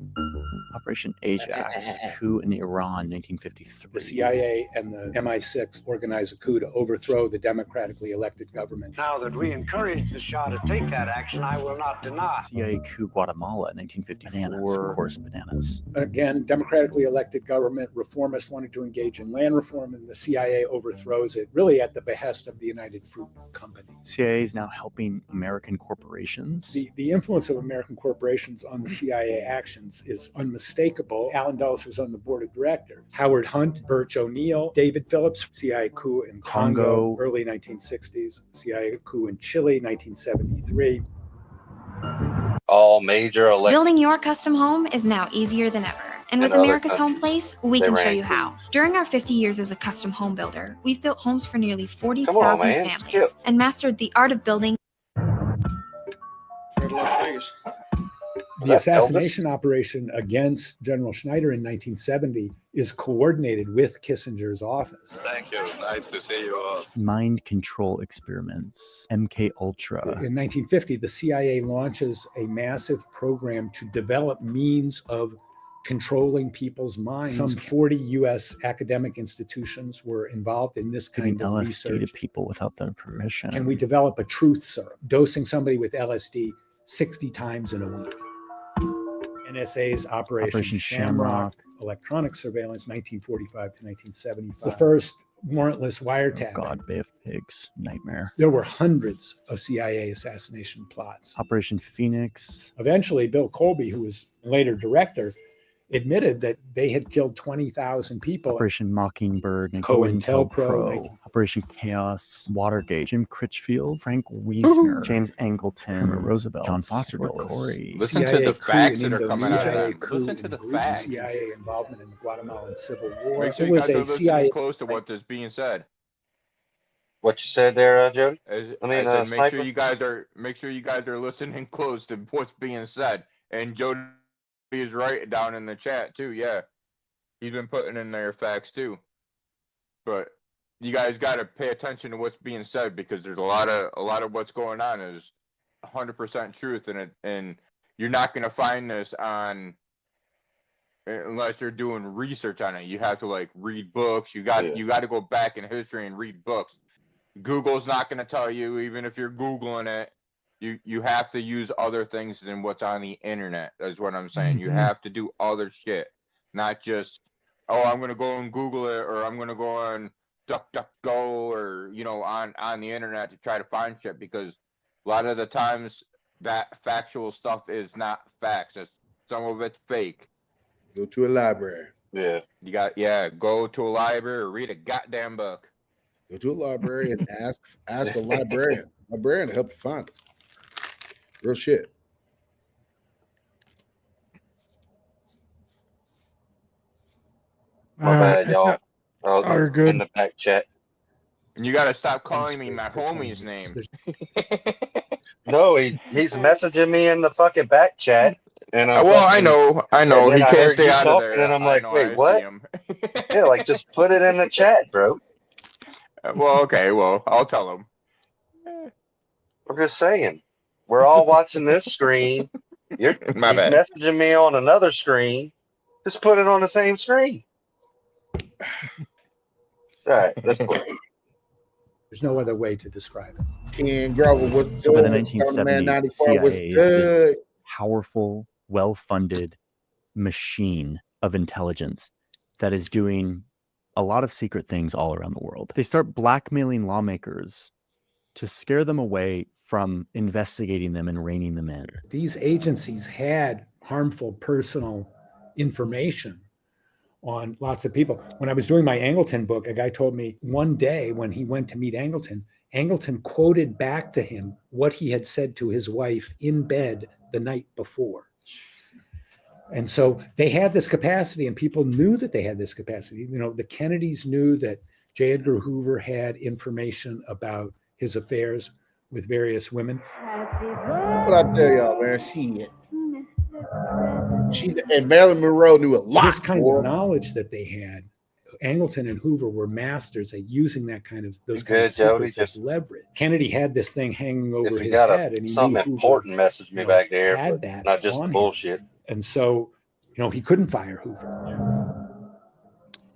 S7: Operation Ajax, coup in Iran, 1953.
S14: The CIA and the MI6 organize a coup to overthrow the democratically elected government.
S9: Now that we encourage the Shah to take that action, I will not deny.
S7: CIA coup Guatemala, 1954. Bananas, of course, bananas.
S14: Again, democratically elected government, reformists wanted to engage in land reform, and the CIA overthrows it, really at the behest of the United Fruit Company.
S7: CIA is now helping American corporations.
S14: The influence of American corporations on the CIA actions is unmistakable. Alan Dulles was on the board of directors. Howard Hunt, Birch O'Neill, David Phillips, CIA coup in Congo, early 1960s, CIA coup in Chile, 1973.
S2: All major elections.
S19: Building your custom home is now easier than ever. And with America's Home Place, we can show you how. During our 50 years as a custom home builder, we've built homes for nearly 40,000 families and mastered the art of building.
S9: Las Vegas.
S14: The assassination operation against General Schneider in 1970 is coordinated with Kissinger's office.
S20: Thank you. Nice to see you all.
S7: Mind control experiments, MK Ultra.
S14: In 1950, the CIA launches a massive program to develop means of controlling people's minds. Some 40 U.S. academic institutions were involved in this kind
S7: Giving
S14: of
S7: LSD
S14: research.
S7: to people without their permission.
S14: Can we develop a truth serum, dosing somebody with LSD 60 times in a week? NSA's Operation Shamrock, electronic surveillance, 1945 to 1975. The first warrantless wiretap.
S7: God, Bay of Pigs, nightmare.
S14: There were hundreds of CIA assassination plots.
S7: Operation Phoenix.
S14: Eventually, Bill Colby, who was later director, admitted that they had killed 20,000 people.
S7: Operation Mockingbird,
S14: COINTELPRO,
S7: Operation Chaos, Watergate, Jim Critchfield, Frank Wiesner, James Angleton, Roosevelt, John Foster Dulles.
S5: Listen to the facts that are coming out of them. Listen to the facts.
S14: CIA involvement in the Guatemalan Civil War.
S5: Make sure
S14: It
S5: you
S14: was
S5: guys are
S14: a
S5: listening
S14: CIA
S5: close to what is being said.
S2: What you said there, Jody?
S5: I
S2: I
S5: said,
S2: mean,
S5: make sure you guys are listening close to what's being said. And Jody is right down in the chat too. Yeah, he's been putting in their facts too. But you guys got to pay attention to what's being said, because there's a lot of what's going on is 100% truth in it, and you're not gonna find this on unless you're doing research on it. You have to like read books. You got to go back in history and read books. Google's not gonna tell you, even if you're Googling it. You have to use other things than what's on the internet. That's what I'm saying. You have to do other shit, not just, oh, I'm gonna go and Google it, or I'm gonna go on DuckDuckGo, or on the internet to try to find shit, because a lot of the times that factual stuff is not facts. Some of it's fake.
S3: Go to a library.
S2: Yeah.
S5: Go to a library or read a goddamn book.
S3: Go to a library and ask a librarian to help you find it. Real shit.
S2: My bad, y'all.
S4: You're good.
S2: In the back chat.
S5: And you gotta stop calling me my homie's name.
S2: No, he's messaging me in the fucking back chat. And
S5: I know. He can't stay out of there.
S2: And I'm like, wait, what? Yeah, like just put it in the chat, bro.
S5: Well, okay. Well, I'll tell him.
S2: I'm just saying. We're all watching this screen. He's messaging me on another screen. Just put it on the same screen. All right, let's play.
S14: There's no other way to describe it.
S3: And Grover,
S7: So by the 1970s, the CIA is this powerful, well-funded machine of intelligence that is doing a lot of secret things all around the world. They start blackmailing lawmakers to scare them away from investigating them and reining them in.
S14: These agencies had harmful personal information on lots of people. When I was doing my Angleton book, a guy told me one day when he went to meet Angleton quoted back to him what he had said to his wife in bed the night before. And so they had this capacity, and people knew that they had this capacity. The Kennedys knew that J. Edgar Hoover had information about his affairs with various women.
S3: What I tell y'all, man, she and Marilyn Monroe knew a lot.
S14: This kind of knowledge that they had, Angleton and Hoover were masters at using that kind of secrets as leverage. Kennedy had this thing hanging over his head, and he
S2: something
S14: knew
S2: important message me back there,
S14: had
S2: but
S14: that
S2: not just
S14: on him.
S2: bullshit.
S14: And so, he couldn't fire Hoover.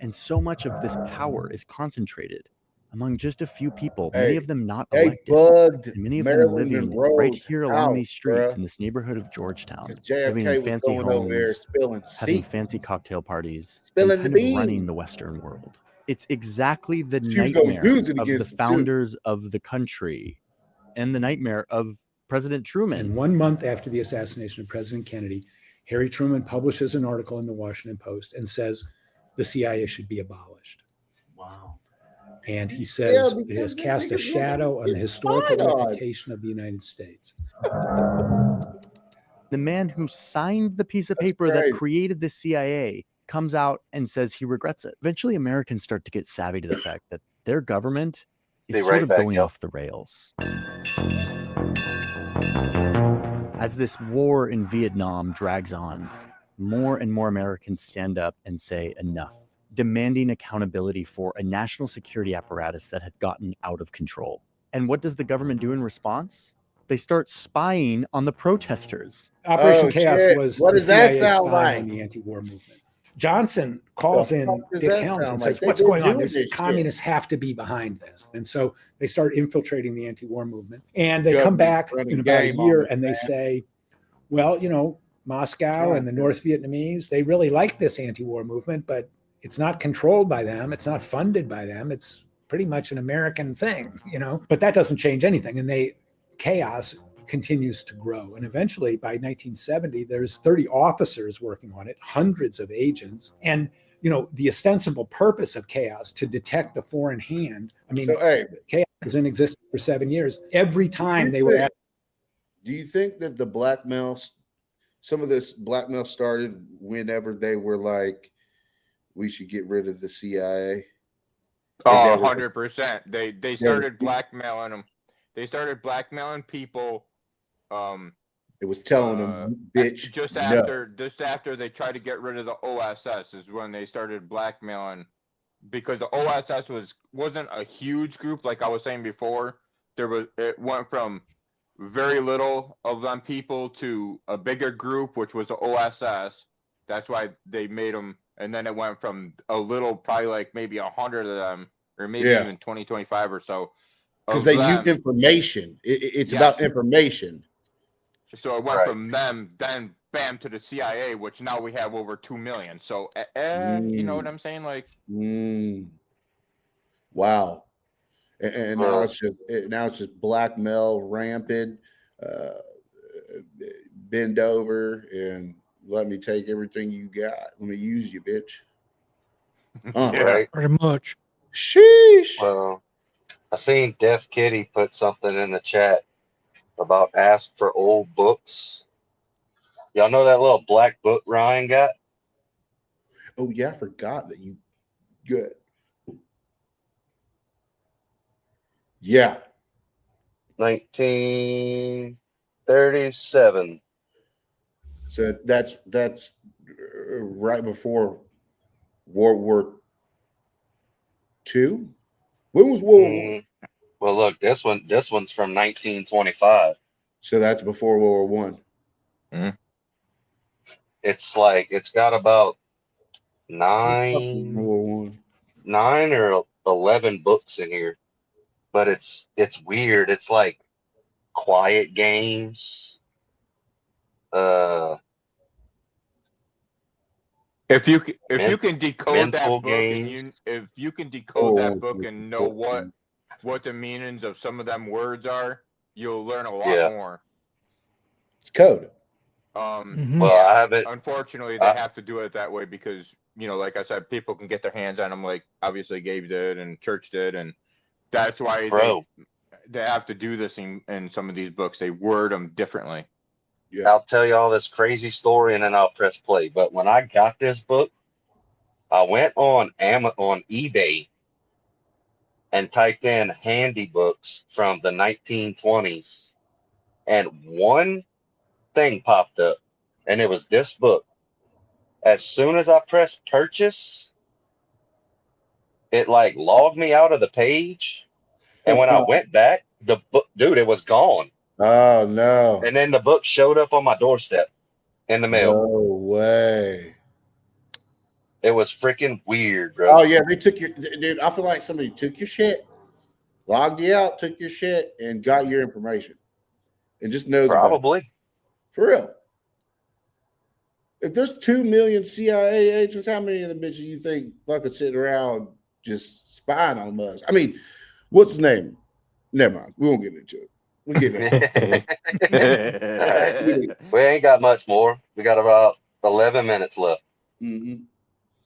S7: And so much of this power is concentrated among just a few people, many of them not elected, and many of them living right here along these streets in this neighborhood of Georgetown, living in fancy homes, having fancy cocktail parties, and kind of running the Western world. It's exactly the nightmare of the founders of the country and the nightmare of President Truman.
S14: And 1 month after the assassination of President Kennedy, Harry Truman publishes an article in the Washington Post and says the CIA should be abolished.
S17: Wow.
S14: And he says it has cast a shadow on the historical reputation of the United States.
S7: The man who signed the piece of paper that created the CIA comes out and says he regrets it. Eventually, Americans start to get savvy to the fact that their government is sort of going off the rails. As this war in Vietnam drags on, more and more Americans stand up and say enough, demanding accountability for a national security apparatus that had gotten out of control. And what does the government do in response? They start spying on the protesters.
S14: Operation Chaos
S3: shit.
S14: was
S3: What
S14: the
S3: does that
S14: CIA
S3: sound
S14: spying
S3: like?
S14: on the anti-war movement. Johnson calls in
S3: does
S14: Dick
S3: that
S14: Helms
S3: sound
S14: and
S3: like?
S14: says,
S3: They've
S14: what's
S3: been
S14: going on?
S3: doing
S14: There's
S3: this
S14: communists have to be behind this. And so they start infiltrating the anti-war movement. And they come
S3: Government's
S14: back
S3: running
S14: in about a
S3: game on
S14: year
S3: this,
S14: and they
S3: man.
S14: say, well, you know, Moscow and the North Vietnamese, they really like this anti-war movement, but it's not controlled by them. It's not funded by them. It's pretty much an American thing, you know, but that doesn't change anything. And chaos continues to grow. And eventually by 1970, there's 30 officers working on it, hundreds of agents. And, you know, the ostensible purpose of chaos to detect a foreign hand. I mean, chaos was in existence for 7 years. Every time they were
S3: do you think that the blackmail, some of this blackmail started whenever they were like, we should get rid of the CIA?
S5: Oh, 100%. They started blackmailing them. They started blackmailing people.
S3: It was telling them, bitch.
S5: Just after they tried to get rid of the OSS is when they started blackmailing, because the OSS wasn't a huge group like I was saying before. It went from very little of them people to a bigger group, which was the OSS. That's why they made them. And then it went from a little, probably like maybe 100 of them, or maybe even 20, 25 or so.
S3: Because they knew information. It's about information.
S5: So it went from them, then bam, to the CIA, which now we have over 2 million. So, you know what I'm saying? Like,
S3: wow. And now it's just blackmail rampant, bend over and let me take everything you got. Let me use you, bitch.
S2: Right.
S4: Pretty much.
S3: Sheesh.
S2: Well, I seen Deaf Kitty put something in the chat about ask for old books. Y'all know that little black book Ryan got?
S3: Oh yeah, I forgot that you good. Yeah.
S2: 1937.
S3: So that's right before World War II. When was World War I?
S2: Well, look, this one's from 1925.
S3: So that's before World War I.
S2: It's got about 9 or 11 books in here, but it's weird. It's like quiet games.
S5: if you can decode that book
S2: games.
S5: and if you can decode that book and know what the meanings of some of them words are, you'll learn a lot more.
S3: It's code.
S2: Well, I haven't.
S5: Unfortunately, they have to do it that way because, you know, like I said, people can get their hands on them, like obviously Gabe did and Church did, and that's why they have to do this in some of these books. They word them differently.
S3: Yeah.
S2: I'll tell you all this crazy story and then I'll press play. But when I got this book, I went on eBay and typed in handy books from the 1920s, and one thing popped up, and it was this book. As soon as I pressed purchase, it like logged me out of the page, and when I went back, the book, dude, it was gone.
S3: Oh no.
S2: And then the book showed up on my doorstep in the mail.
S3: No way.
S2: It was freaking weird, bro.
S3: Oh yeah, they took your dude. I feel like somebody took your shit, logged you out, took your shit, and got your information, and just knows
S2: probably
S3: about it. For real. If there's 2 million CIA agents, how many of them bitches you think fucking sitting around just spying on us? I mean, what's his name? Never mind. We won't get into it. We'll get into it.
S2: We ain't got much more. We got about 11 minutes left.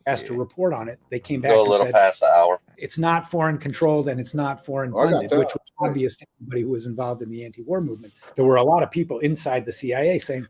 S14: Asked to report on it. They came back
S2: Go a
S14: and
S2: little
S14: said,
S2: past the hour.
S14: it's not foreign controlled and it's not foreign funded, which was obvious to anybody who was involved in the anti-war movement. There were a lot of people inside the CIA saying,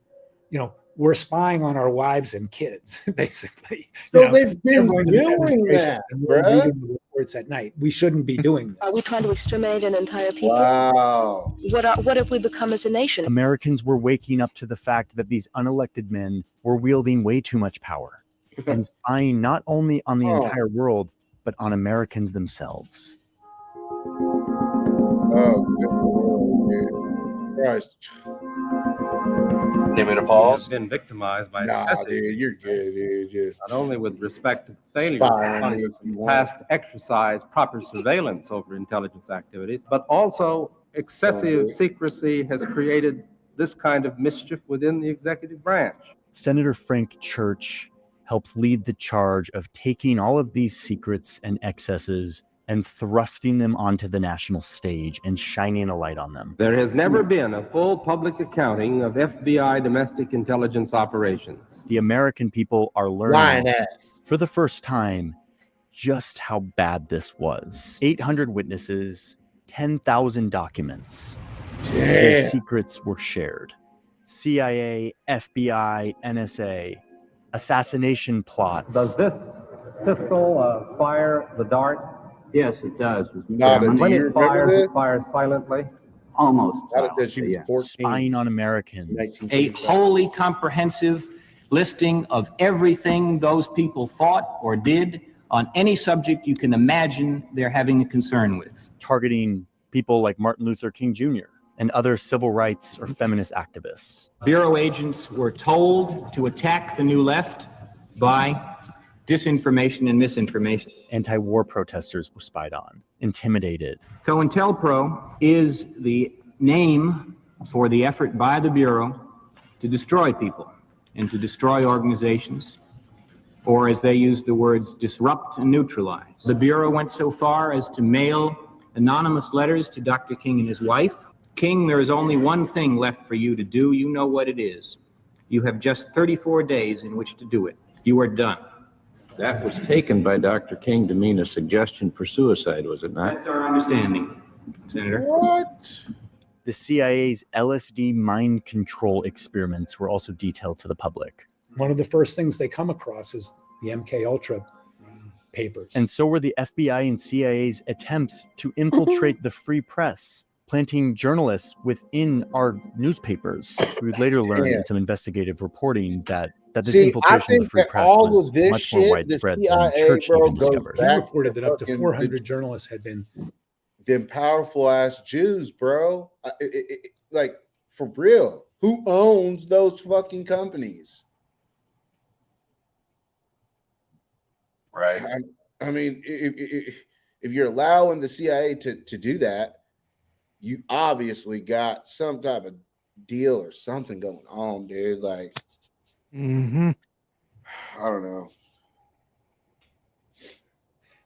S14: you know, were spying on our wives and kids, basically.
S3: So they've been doing that,
S14: we're
S3: bruh.
S14: reading the reports at night. We shouldn't be doing that.
S21: Are we trying to exterminate an entire people?
S3: Wow.
S21: What have we become as a nation?
S7: Americans were waking up to the fact that these unelected men were wielding way too much power and spying not only on the entire world, but on Americans themselves.
S3: Oh, good Lord, Christ.
S2: Give me the pause.
S22: Been victimized by
S3: Nah,
S22: excessive,
S3: dude, you're good, dude. Just
S22: not only with respect to failure
S3: spy
S22: of
S3: on
S22: Congress
S3: me if
S22: in
S3: you
S22: past to exercise proper surveillance over intelligence activities, but also excessive secrecy has created this kind of mischief within the executive branch.
S7: Senator Frank Church helped lead the charge of taking all of these secrets and excesses and thrusting them onto the national stage and shining a light on them.
S22: There has never been a full public accounting of FBI domestic intelligence operations.
S7: The American people are learning for the first time just how bad this was. 800 witnesses, 10,000 documents. Their secrets were shared. CIA, FBI, NSA, assassination plots.
S22: Does this pistol fire the dart?
S8: Yes, it does.
S22: When it fires silently?
S8: Almost.
S7: Spying on Americans.
S23: A wholly comprehensive listing of everything those people thought or did on any subject you can imagine they're having a concern with.
S7: Targeting people like Martin Luther King Jr. and other civil rights or feminist activists.
S23: Bureau agents were told to attack the New Left by disinformation and misinformation.
S7: Anti-war protesters were spied on, intimidated.
S23: COINTELPRO is the name for the effort by the Bureau to destroy people and to destroy organizations, or as they use the words, disrupt and neutralize. The Bureau went so far as to mail anonymous letters to Dr. King and his wife. King, there is only one thing left for you to do. You know what it is. You have just 34 days in which to do it. You are done.
S24: That was taken by Dr. King to mean a suggestion for suicide, was it not?
S23: That's our understanding, Senator.
S3: What?
S7: The CIA's LSD mind control experiments were also detailed to the public.
S14: One of the first things they come across is the MK Ultra papers.
S7: And so were the FBI and CIA's attempts to infiltrate the free press, planting journalists within our newspapers. We would later learn in some investigative reporting that this infiltration of the free press was much more widespread than Church even discovered.
S14: He reported that up to 400 journalists had been.
S3: Them powerful ass Jews, bro. Like, for real. Who owns those fucking companies?
S2: Right.
S3: I mean, if you're allowing the CIA to do that, you obviously got some type of deal or something going on, dude. Like, I don't know.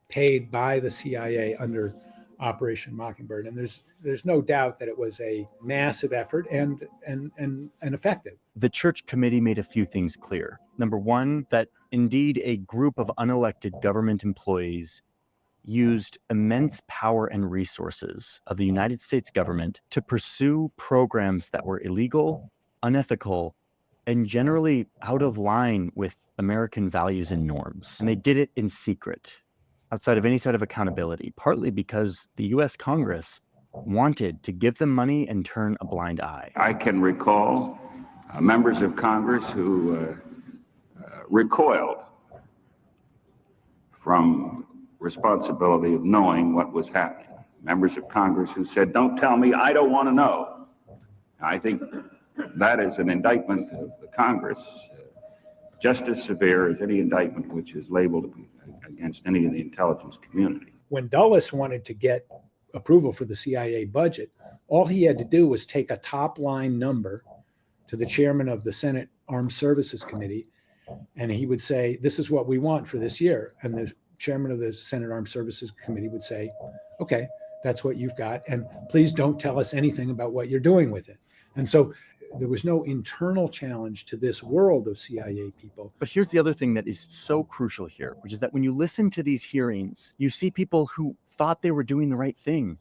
S14: Paid by the CIA under Operation Mockingbird, and there's no doubt that it was a massive effort and effective.
S7: The Church Committee made a few things clear. Number one, that indeed a group of unelected government employees used immense power and resources of the United States government to pursue programs that were illegal, unethical, and generally out of line with American values and norms. And they did it in secret, outside of any sort of accountability, partly because the US Congress wanted to give them money and turn a blind eye.
S25: I can recall members of Congress who recoiled from responsibility of knowing what was happening. Members of Congress who said, "Don't tell me, I don't want to know." I think that is an indictment of the Congress, just as severe as any indictment which is labeled against any of the intelligence community.
S14: When Dulles wanted to get approval for the CIA budget, all he had to do was take a top line number to the chairman of the Senate Armed Services Committee, and he would say, "This is what we want for this year." And the chairman of the Senate Armed Services Committee would say, "Okay, that's what you've got. And please don't tell us anything about what you're doing with it." And so there was no internal challenge to this world of CIA people.
S7: But here's the other thing that is so crucial here, which is that when you listen to these hearings, you see people who thought they were doing the right thing,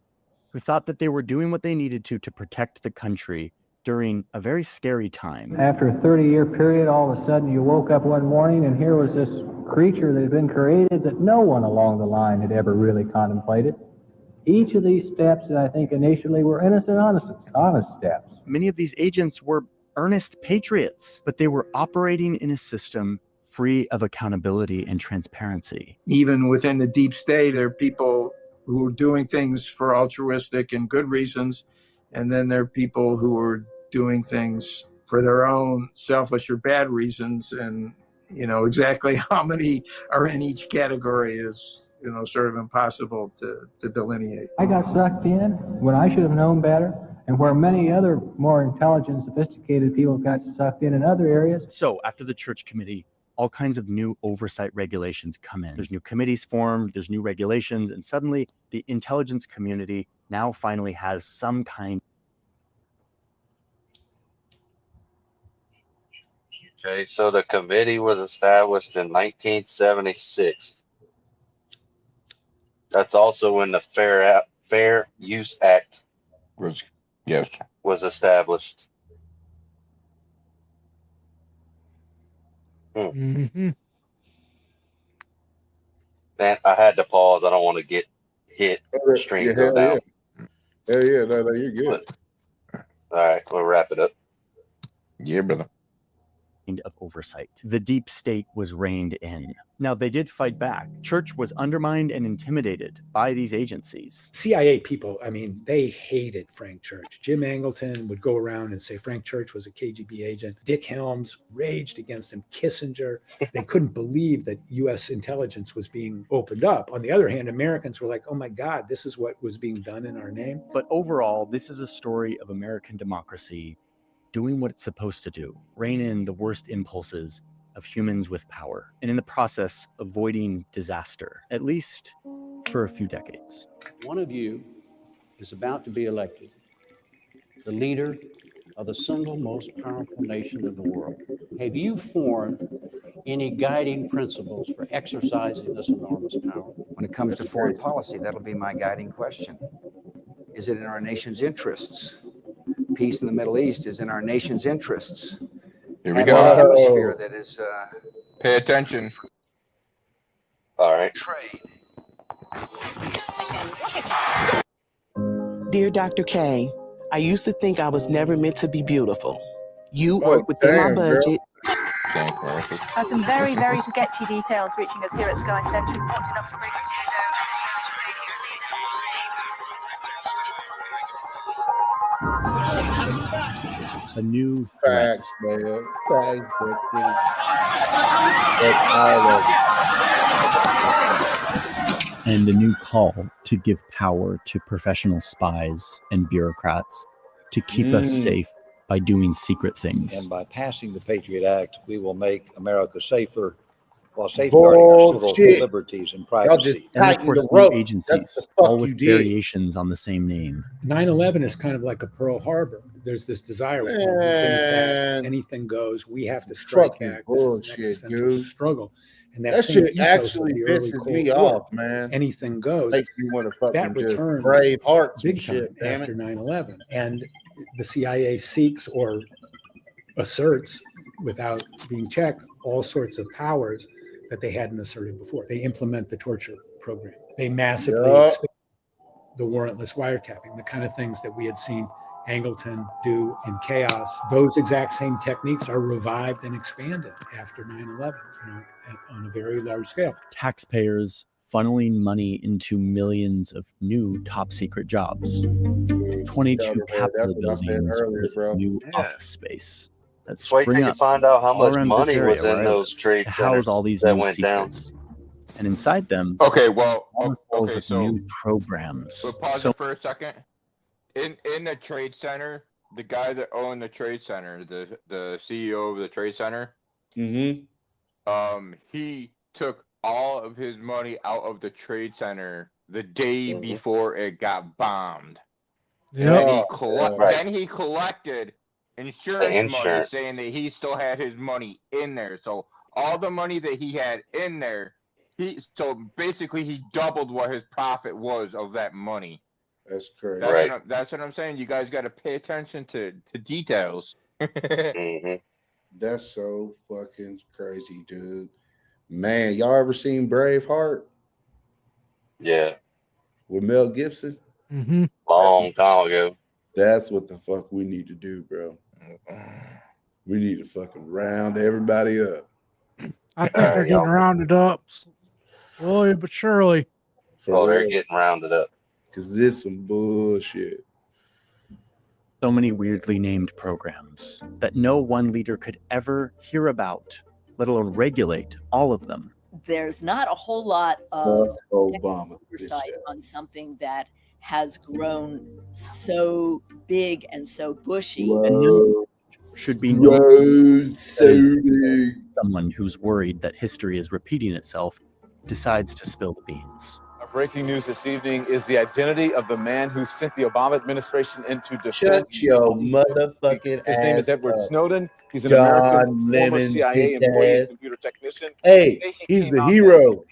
S7: who thought that they were doing what they needed to protect the country, during a very scary time.
S1: After a 30-year period, all of a sudden you woke up one morning and here was this creature that had been created that no one along the line had ever really contemplated. Each of these steps, I think, initially were innocent, honest steps.
S7: Many of these agents were earnest patriots, but they were operating in a system free of accountability and transparency.
S6: Even within the deep state, there are people who are doing things for altruistic and good reasons, and then there are people who are doing things for their own selfish or bad reasons, and exactly how many are in each category is sort of impossible to delineate.
S1: I got sucked in when I should have known better, and where many other more intelligent, sophisticated people got sucked in other areas.
S7: So after the church committee, all kinds of new oversight regulations come in. There's new committees formed, there's new regulations, and suddenly the intelligence community now finally has some kind.
S2: Okay, so the committee was established in 1976. That's also when the Fair Use Act was established.
S4: Mm-hmm.
S2: Man, I had to pause. I don't want to get hit. Stream go down.
S3: Yeah, no, you're good.
S2: All right, we'll wrap it up.
S5: Yeah, brother.
S7: Of oversight. The deep state was reined in. Now, they did fight back. Church was undermined and intimidated by these agencies.
S14: CIA people, they hated Frank Church. Jim Angleton would go around and say Frank Church was a KGB agent. Dick Helms raged against him. Kissinger, they couldn't believe that U.S. intelligence was being opened up. On the other hand, Americans were like, oh my God, this is what was being done in our name.
S7: But overall, this is a story of American democracy doing what it's supposed to do, rein in the worst impulses of humans with power, and in the process, avoiding disaster, at least for a few decades.
S10: One of you is about to be elected the leader of the single most powerful nation in the world. Have you formed any guiding principles for exercising this enormous power?
S11: When it comes to foreign policy, that'll be my guiding question. Is it in our nation's interests? Peace in the Middle East is in our nation's interests.
S5: Here we
S11: And
S5: go.
S11: a hemisphere that is
S5: Pay attention.
S2: All right.
S11: trade.
S12: Dear Dr. K, I used to think I was never meant to be beautiful. You are within my budget.
S26: Has some very, very sketchy details reaching us here at Sky Central. Important enough to bring to you
S7: A new threat.
S3: Facts, man. Facts,
S7: And a new call to give power to professional spies and bureaucrats to keep us safe by doing secret things.
S27: And by passing the Patriot Act, we will make America safer while safeguarding our civil liberties and privacy.
S7: And of course, new agencies, all with variations on the same name.
S14: 9/11 is kind of like a Pearl Harbor. There's this desire. Anything goes. We have to strike back. This is an existential struggle. And
S3: that shit actually pisses me off, man.
S14: Anything goes.
S3: Makes me want to fucking
S14: that
S3: just
S14: returns
S3: brave hearts
S14: big
S3: and shit,
S14: time
S3: damn
S14: after
S3: it.
S14: 9/11. And the CIA seeks or asserts, without being checked, all sorts of powers that they hadn't asserted before. They implement the torture program. They massively expand the warrantless wiretapping, the kind of things that we had seen Angleton do in Chaos. Those exact same techniques are revived and expanded after 9/11, on a very large scale.
S7: Taxpayers funneling money into millions of new top secret jobs. 22 Capitol buildings with new office space. That's
S2: Wait till you find out how much money was in those trade
S7: to house all these
S2: that
S7: new
S2: went down.
S7: secrets. And inside them,
S5: Okay, well,
S7: all
S5: okay,
S7: of
S5: so
S7: new programs.
S5: we'll pause
S7: So
S5: it for a second. In the trade center, the guy that owned the trade center, the CEO of the trade center, he took all of his money out of the trade center the day before it got bombed.
S4: Yep.
S5: Then he collected insurance money,
S2: insurance.
S5: saying that he still had his money in there. So all the money that he had in there, so basically he doubled what his profit was of that money.
S3: That's crazy.
S5: That's what I'm saying. You guys got to pay attention to details.
S3: That's so fucking crazy, dude. Man, y'all ever seen Braveheart?
S2: Yeah.
S3: With Mel Gibson?
S4: Mm-hmm.
S2: Long time ago.
S3: That's what the fuck we need to do, bro. We need to fucking round everybody up.
S4: I think they're getting rounded up slowly but surely.
S2: They're getting rounded up.
S3: Because this is some bullshit.
S7: So many weirdly named programs that no one leader could ever hear about, let alone regulate all of them.
S9: There's not a whole lot of
S3: Obama
S9: oversight on something that has grown so big and so bushy.
S7: And should be someone who's worried that history is repeating itself decides to spill the beans.
S13: Our breaking news this evening is the identity of the man who sent the Obama administration into defense.
S3: Shut your motherfucking
S13: His name
S3: ass
S13: is Edward
S3: up.
S13: Snowden. He's an
S3: John
S13: American former
S3: Lemon
S13: CIA
S3: bitch
S13: employee
S3: ass.
S13: and computer technician.
S3: Hey, he's the hero.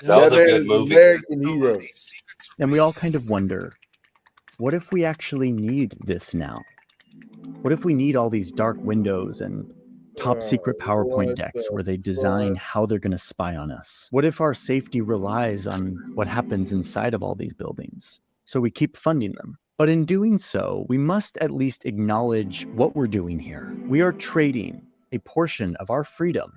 S2: That was a good movie.
S3: American hero.
S7: And we all kind of wonder, what if we actually need this now? What if we need all these dark windows and top secret PowerPoint decks where they design how they're going to spy on us? What if our safety relies on what happens inside of all these buildings? So we keep funding them. But in doing so, we must at least acknowledge what we're doing here. We are trading a portion of our freedom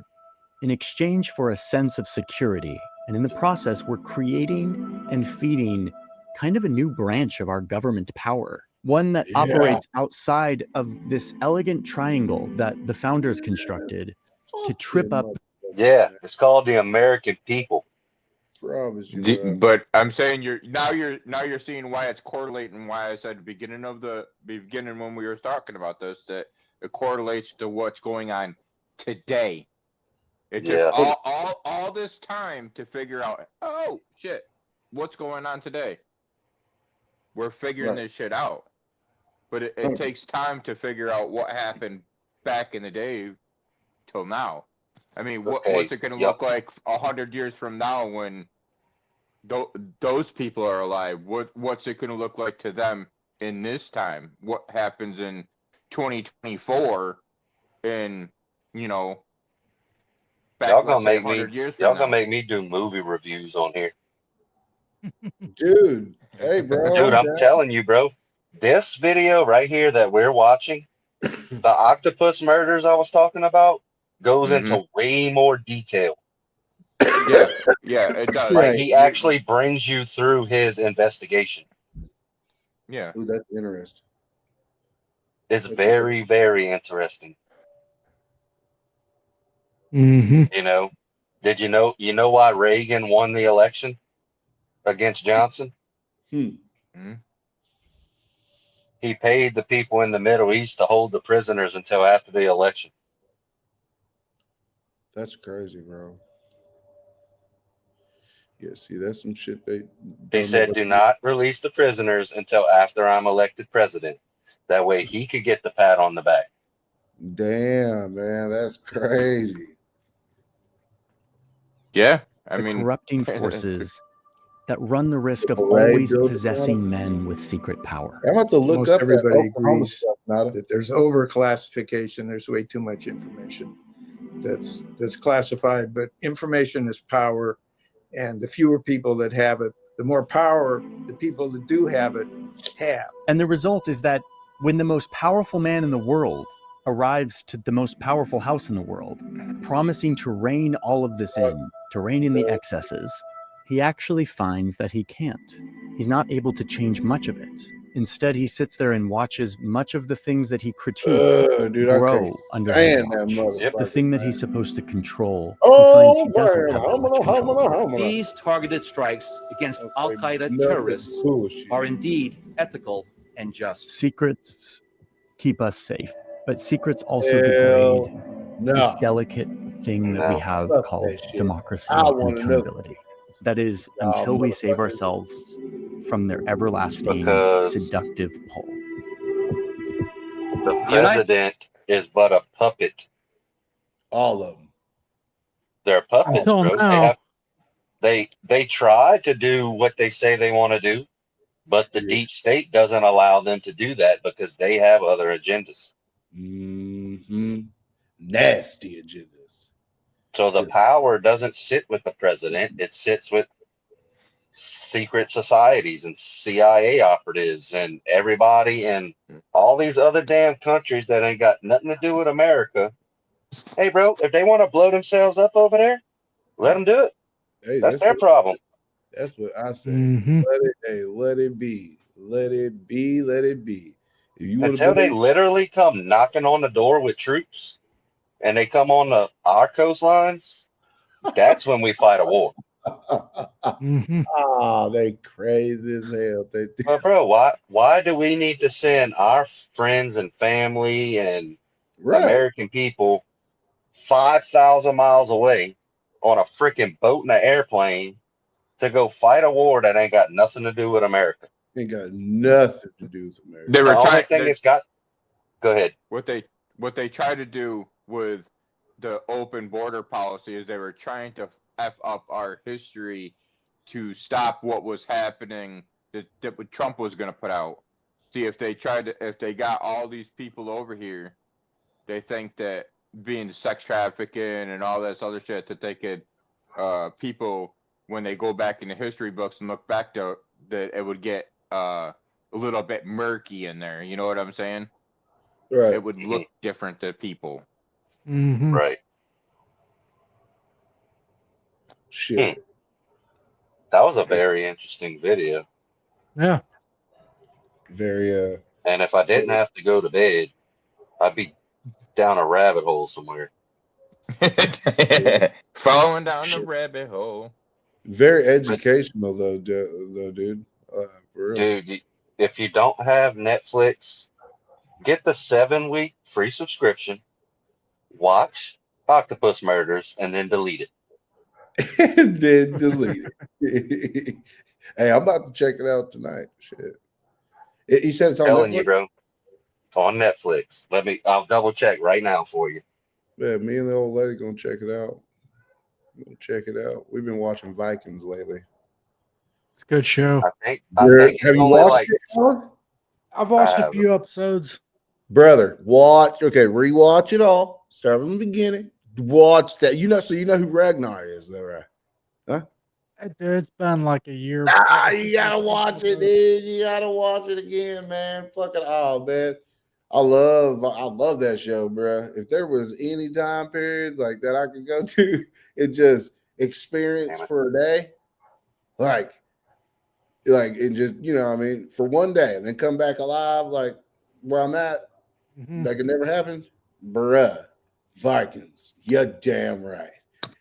S7: in exchange for a sense of security. And in the process, we're creating and feeding kind of a new branch of our government power. One that operates outside of this elegant triangle that the founders constructed to trip up.
S2: Yeah, it's called the American people.
S5: But I'm saying you're seeing why it's correlating. Why I said at the beginning when we were talking about this, that it correlates to what's going on today. It took all this time to figure out, oh shit, what's going on today. We're figuring this shit out. But it takes time to figure out what happened back in the day till now. I mean, what's it going to look like 100 years from now when those people are alive? What's it going to look like to them in this time? What happens in 2024 in, back,
S2: Y'all gonna make
S5: 100 years from
S2: y'all
S5: now?
S2: gonna make me do movie reviews on here.
S3: Dude, hey, bro.
S2: Dude, I'm telling you, bro. This video right here that we're watching, the octopus murders I was talking about, goes into way more detail.
S5: Yeah, it does.
S2: Like he actually brings you through his investigation.
S5: Yeah.
S3: Ooh, that's interesting.
S2: It's very, very interesting.
S4: Mm-hmm.
S2: Did you know why Reagan won the election against Johnson? He paid the people in the Middle East to hold the prisoners until after the election.
S3: That's crazy, bro. Yeah, see, that's some shit
S2: He said, do not release the prisoners until after I'm elected president. That way he could get the pat on the back.
S3: Damn, man, that's crazy.
S5: Yeah, I
S7: the
S5: mean,
S7: corrupting forces that run the risk of always possessing men with secret power.
S3: I'm about to look
S6: Almost
S3: up
S6: everybody
S3: that Oklahoma
S6: agrees
S3: stuff, Nada.
S6: that there's overclassification. There's way too much information that's classified, but information is power, and the fewer people that have it, the more power the people that do have it have.
S7: And the result is that when the most powerful man in the world arrives to the most powerful house in the world, promising to rein all of this in, to rein in the excesses, he actually finds that he can't. He's not able to change much of it. Instead, he sits there and watches much of the things that he critiqued grow under his watch. The thing that he's supposed to control, he finds he doesn't have that much control.
S15: These targeted strikes against Al-Qaeda terrorists are indeed ethical and just.
S7: Secrets keep us safe, but secrets also degrade this delicate thing that we have called democracy and accountability. That is, until we save ourselves from their everlasting seductive pull.
S2: The president is but a puppet.
S3: All of them.
S2: They're puppets,
S4: Until
S2: bro.
S4: now.
S2: They try to do what they say they want to do, But the deep state doesn't allow them to do that because they have other agendas.
S3: Nasty agendas.
S2: So the power doesn't sit with the president. It sits with secret societies and CIA operatives and everybody in all these other damn countries that ain't got nothing to do with America. Hey, bro, if they want to blow themselves up over there, let them do it.
S3: Hey,
S2: that's their problem.
S3: That's what I say.
S4: Mhm.
S3: Let it be. Let it be. Let it be. If you want
S2: Until they literally come knocking on the door with troops and they come on our coastlines, that's when we fight a war.
S3: Oh, they crazy as hell.
S2: But bro, why do we need to send our friends and family and American people 5,000 miles away on a freaking boat and an airplane to go fight a war that ain't got nothing to do with America?
S3: Ain't got nothing to do with America.
S5: They were
S2: The only thing it's got. Go ahead.
S5: What they tried to do with the open border policy is they were trying to f up our history to stop what was happening that what Trump was going to put out. See, if they got all these people over here, they think that being sex trafficking and all this other shit that they could people when they go back in the history books and look back to that it would get a little bit murky in there. You know what I'm saying?
S3: Right.
S5: It would look different to people.
S4: Mm-hmm.
S2: Right.
S3: Shit.
S2: That was a very interesting video.
S4: Yeah.
S3: Very
S2: And if I didn't have to go to bed, I'd be down a rabbit hole somewhere.
S5: Falling down the rabbit hole.
S3: very educational though, dude. For real.
S2: Dude, if you don't have Netflix, get the 7-week free subscription, watch Octopus Murders, and then delete it.
S3: And then delete it. Hey, I'm about to check it out tonight. Shit. He said it's on
S2: Telling
S3: Netflix?
S2: you, bro. On Netflix. I'll double check right now for you.
S3: Yeah, me and the old lady gonna check it out. Check it out. We've been watching Vikings lately.
S4: It's a good show.
S2: I think it's
S3: have you
S2: only
S3: watched
S2: like
S3: it, Alan?
S4: I've watched a few episodes.
S3: Brother, watch. Okay, rewatch it all. Start from the beginning. Watch that. So you know who Ragnar is, though, right? Huh?
S4: Dude, it's been like a year.
S3: You gotta watch it, dude. You gotta watch it again, man. Fucking man. I love that show, bro. If there was any time period like that I could go to and just experience for a day, like and just for one day and then come back alive, like where I'm at, that could never happen, bruh. Vikings, you're damn right.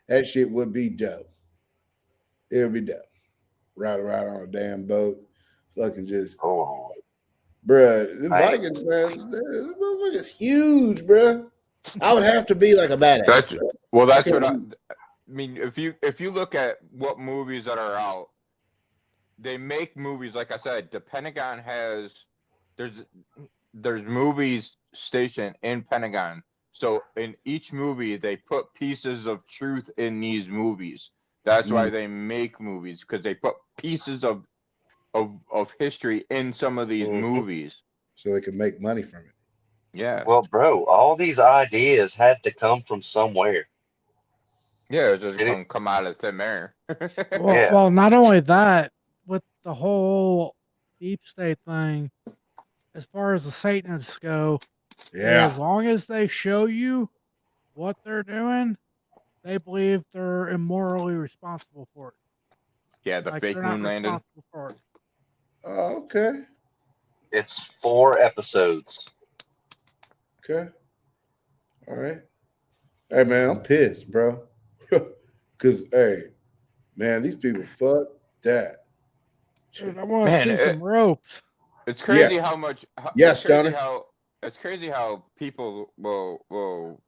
S3: That shit would be dope. It would be dope. Ride around on a damn boat, fucking just. Bruh, the Vikings, man, this motherfucker's huge, bruh. I would have to be like a badass.
S5: That's what I mean. If you look at what movies that are out, they make movies. Like I said, the Pentagon has there's movies stationed in Pentagon. So in each movie, they put pieces of truth in these movies. That's why they make movies, because they put pieces of history in some of these movies,
S3: so they can make money from it.
S5: Yeah.
S2: Well, bro, all these ideas had to come from somewhere.
S5: Yeah, it's just gonna come out of thin air.
S4: Well, not only that, with the whole deep state thing, as far as the Satanists go, as long as they show you what they're doing, they believe they're immorally responsible for it.
S5: Yeah, the fake
S4: they're not
S5: moon landing.
S4: responsible for it.
S3: Oh, okay.
S2: It's 4 episodes.
S3: Okay. All right. Hey, man, I'm pissed, bro. Because, hey, man, these people, fuck that.
S4: Dude, I want to see some ropes.
S5: It's crazy how much.
S3: Yes,
S5: It's crazy how people will.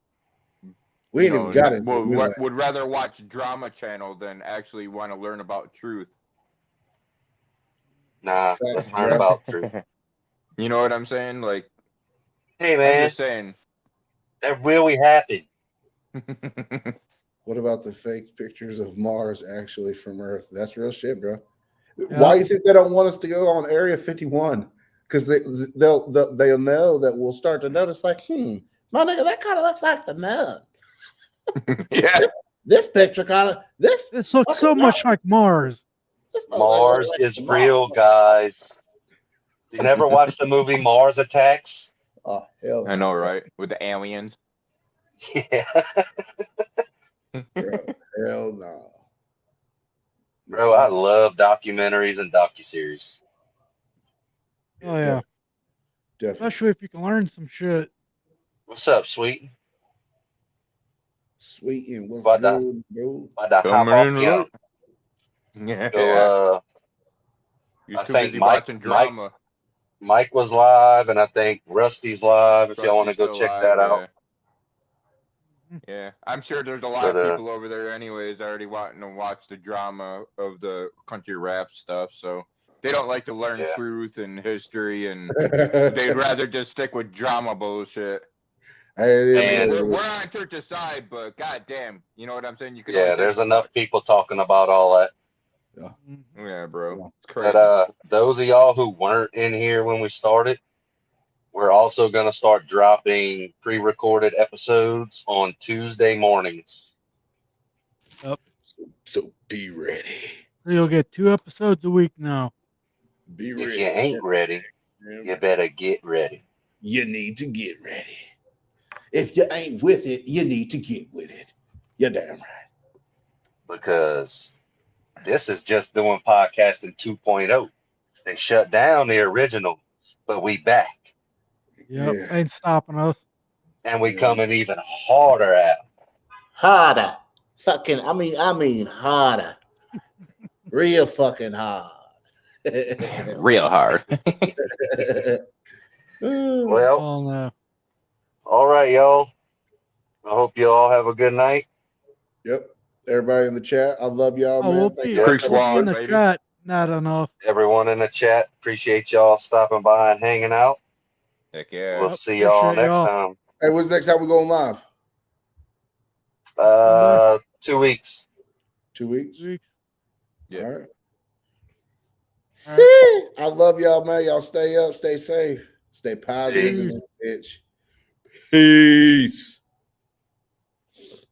S3: We ain't even got it.
S5: Would rather watch Drama Channel than actually want to learn about truth.
S2: Nah, let's learn about truth.
S5: You know what I'm saying? Like,
S2: hey, man,
S5: I'm just saying
S2: that really happened.
S3: What about the fake pictures of Mars actually from Earth? That's real shit, bro. Why do you think they don't want us to go on Area 51? Because they'll know that we'll start to notice, like, my nigga, that kind of looks like the moon.
S5: Yeah.
S3: This picture kind of this
S4: looks so much like Mars.
S2: Mars is real, guys. You never watched the movie Mars Attacks?
S3: Oh, hell
S5: I know, right? With the aliens.
S2: Yeah.
S3: Bro, hell no.
S2: Bro, I love documentaries and docuseries.
S4: Oh yeah.
S3: Definitely.
S4: Especially if you can learn some shit.
S2: What's up, Sweet?
S3: Sweet and what's
S2: About
S3: good, bro?
S2: About to hop off camp.
S5: Yeah.
S2: So,
S5: You're
S2: I
S5: too
S2: think
S5: busy watching drama.
S2: Mike was live, and I think Rusty's live. If y'all want to go
S5: Rusty's
S2: check
S5: still
S2: that
S5: live,
S2: out.
S5: Yeah, I'm sure there's a lot
S2: But,
S5: of people over there anyways already wanting to watch the drama of the country rap stuff, so they don't like to learn truth and history, and they'd rather just stick with drama bullshit. We're on Church's side, but goddamn, you know what I'm saying? You can only take
S2: there's
S5: so
S2: enough
S5: much.
S2: people talking about all that.
S5: Yeah, bro. It's crazy.
S2: But those of y'all who weren't in here when we started, we're also going to start dropping pre-recorded episodes on Tuesday mornings.
S4: Yep.
S3: So be ready.
S4: You'll get 2 episodes a week now.
S3: Be
S2: If
S3: ready.
S2: you ain't ready, you better get ready.
S3: You need to get ready. If you ain't with it, you need to get with it. You're damn right.
S2: Because this is Just Doing Podcasting 2.0. They shut down the original, but we back.
S4: Yep, ain't stopping us.
S2: And we coming even harder at them.
S3: Harder. Fucking, I mean harder. Real fucking hard.
S5: Real hard.
S2: Well,
S4: Oh no.
S2: All right, y'all. I hope you all have a good night.
S3: Yep. Everybody in the chat, I love y'all, man.
S4: We'll
S3: Thank
S4: be,
S3: you.
S4: we'll be in the chat. Not enough.
S2: Everyone in the chat, appreciate y'all stopping by and hanging out.
S5: Heck yeah.
S2: We'll see y'all next time.
S3: Hey, when's the next time we're going live?
S2: 2 weeks.
S3: 2 weeks?
S5: Yeah.
S3: All right. See? I love y'all, man. Y'all stay up, stay safe, stay positive, bitch. Peace.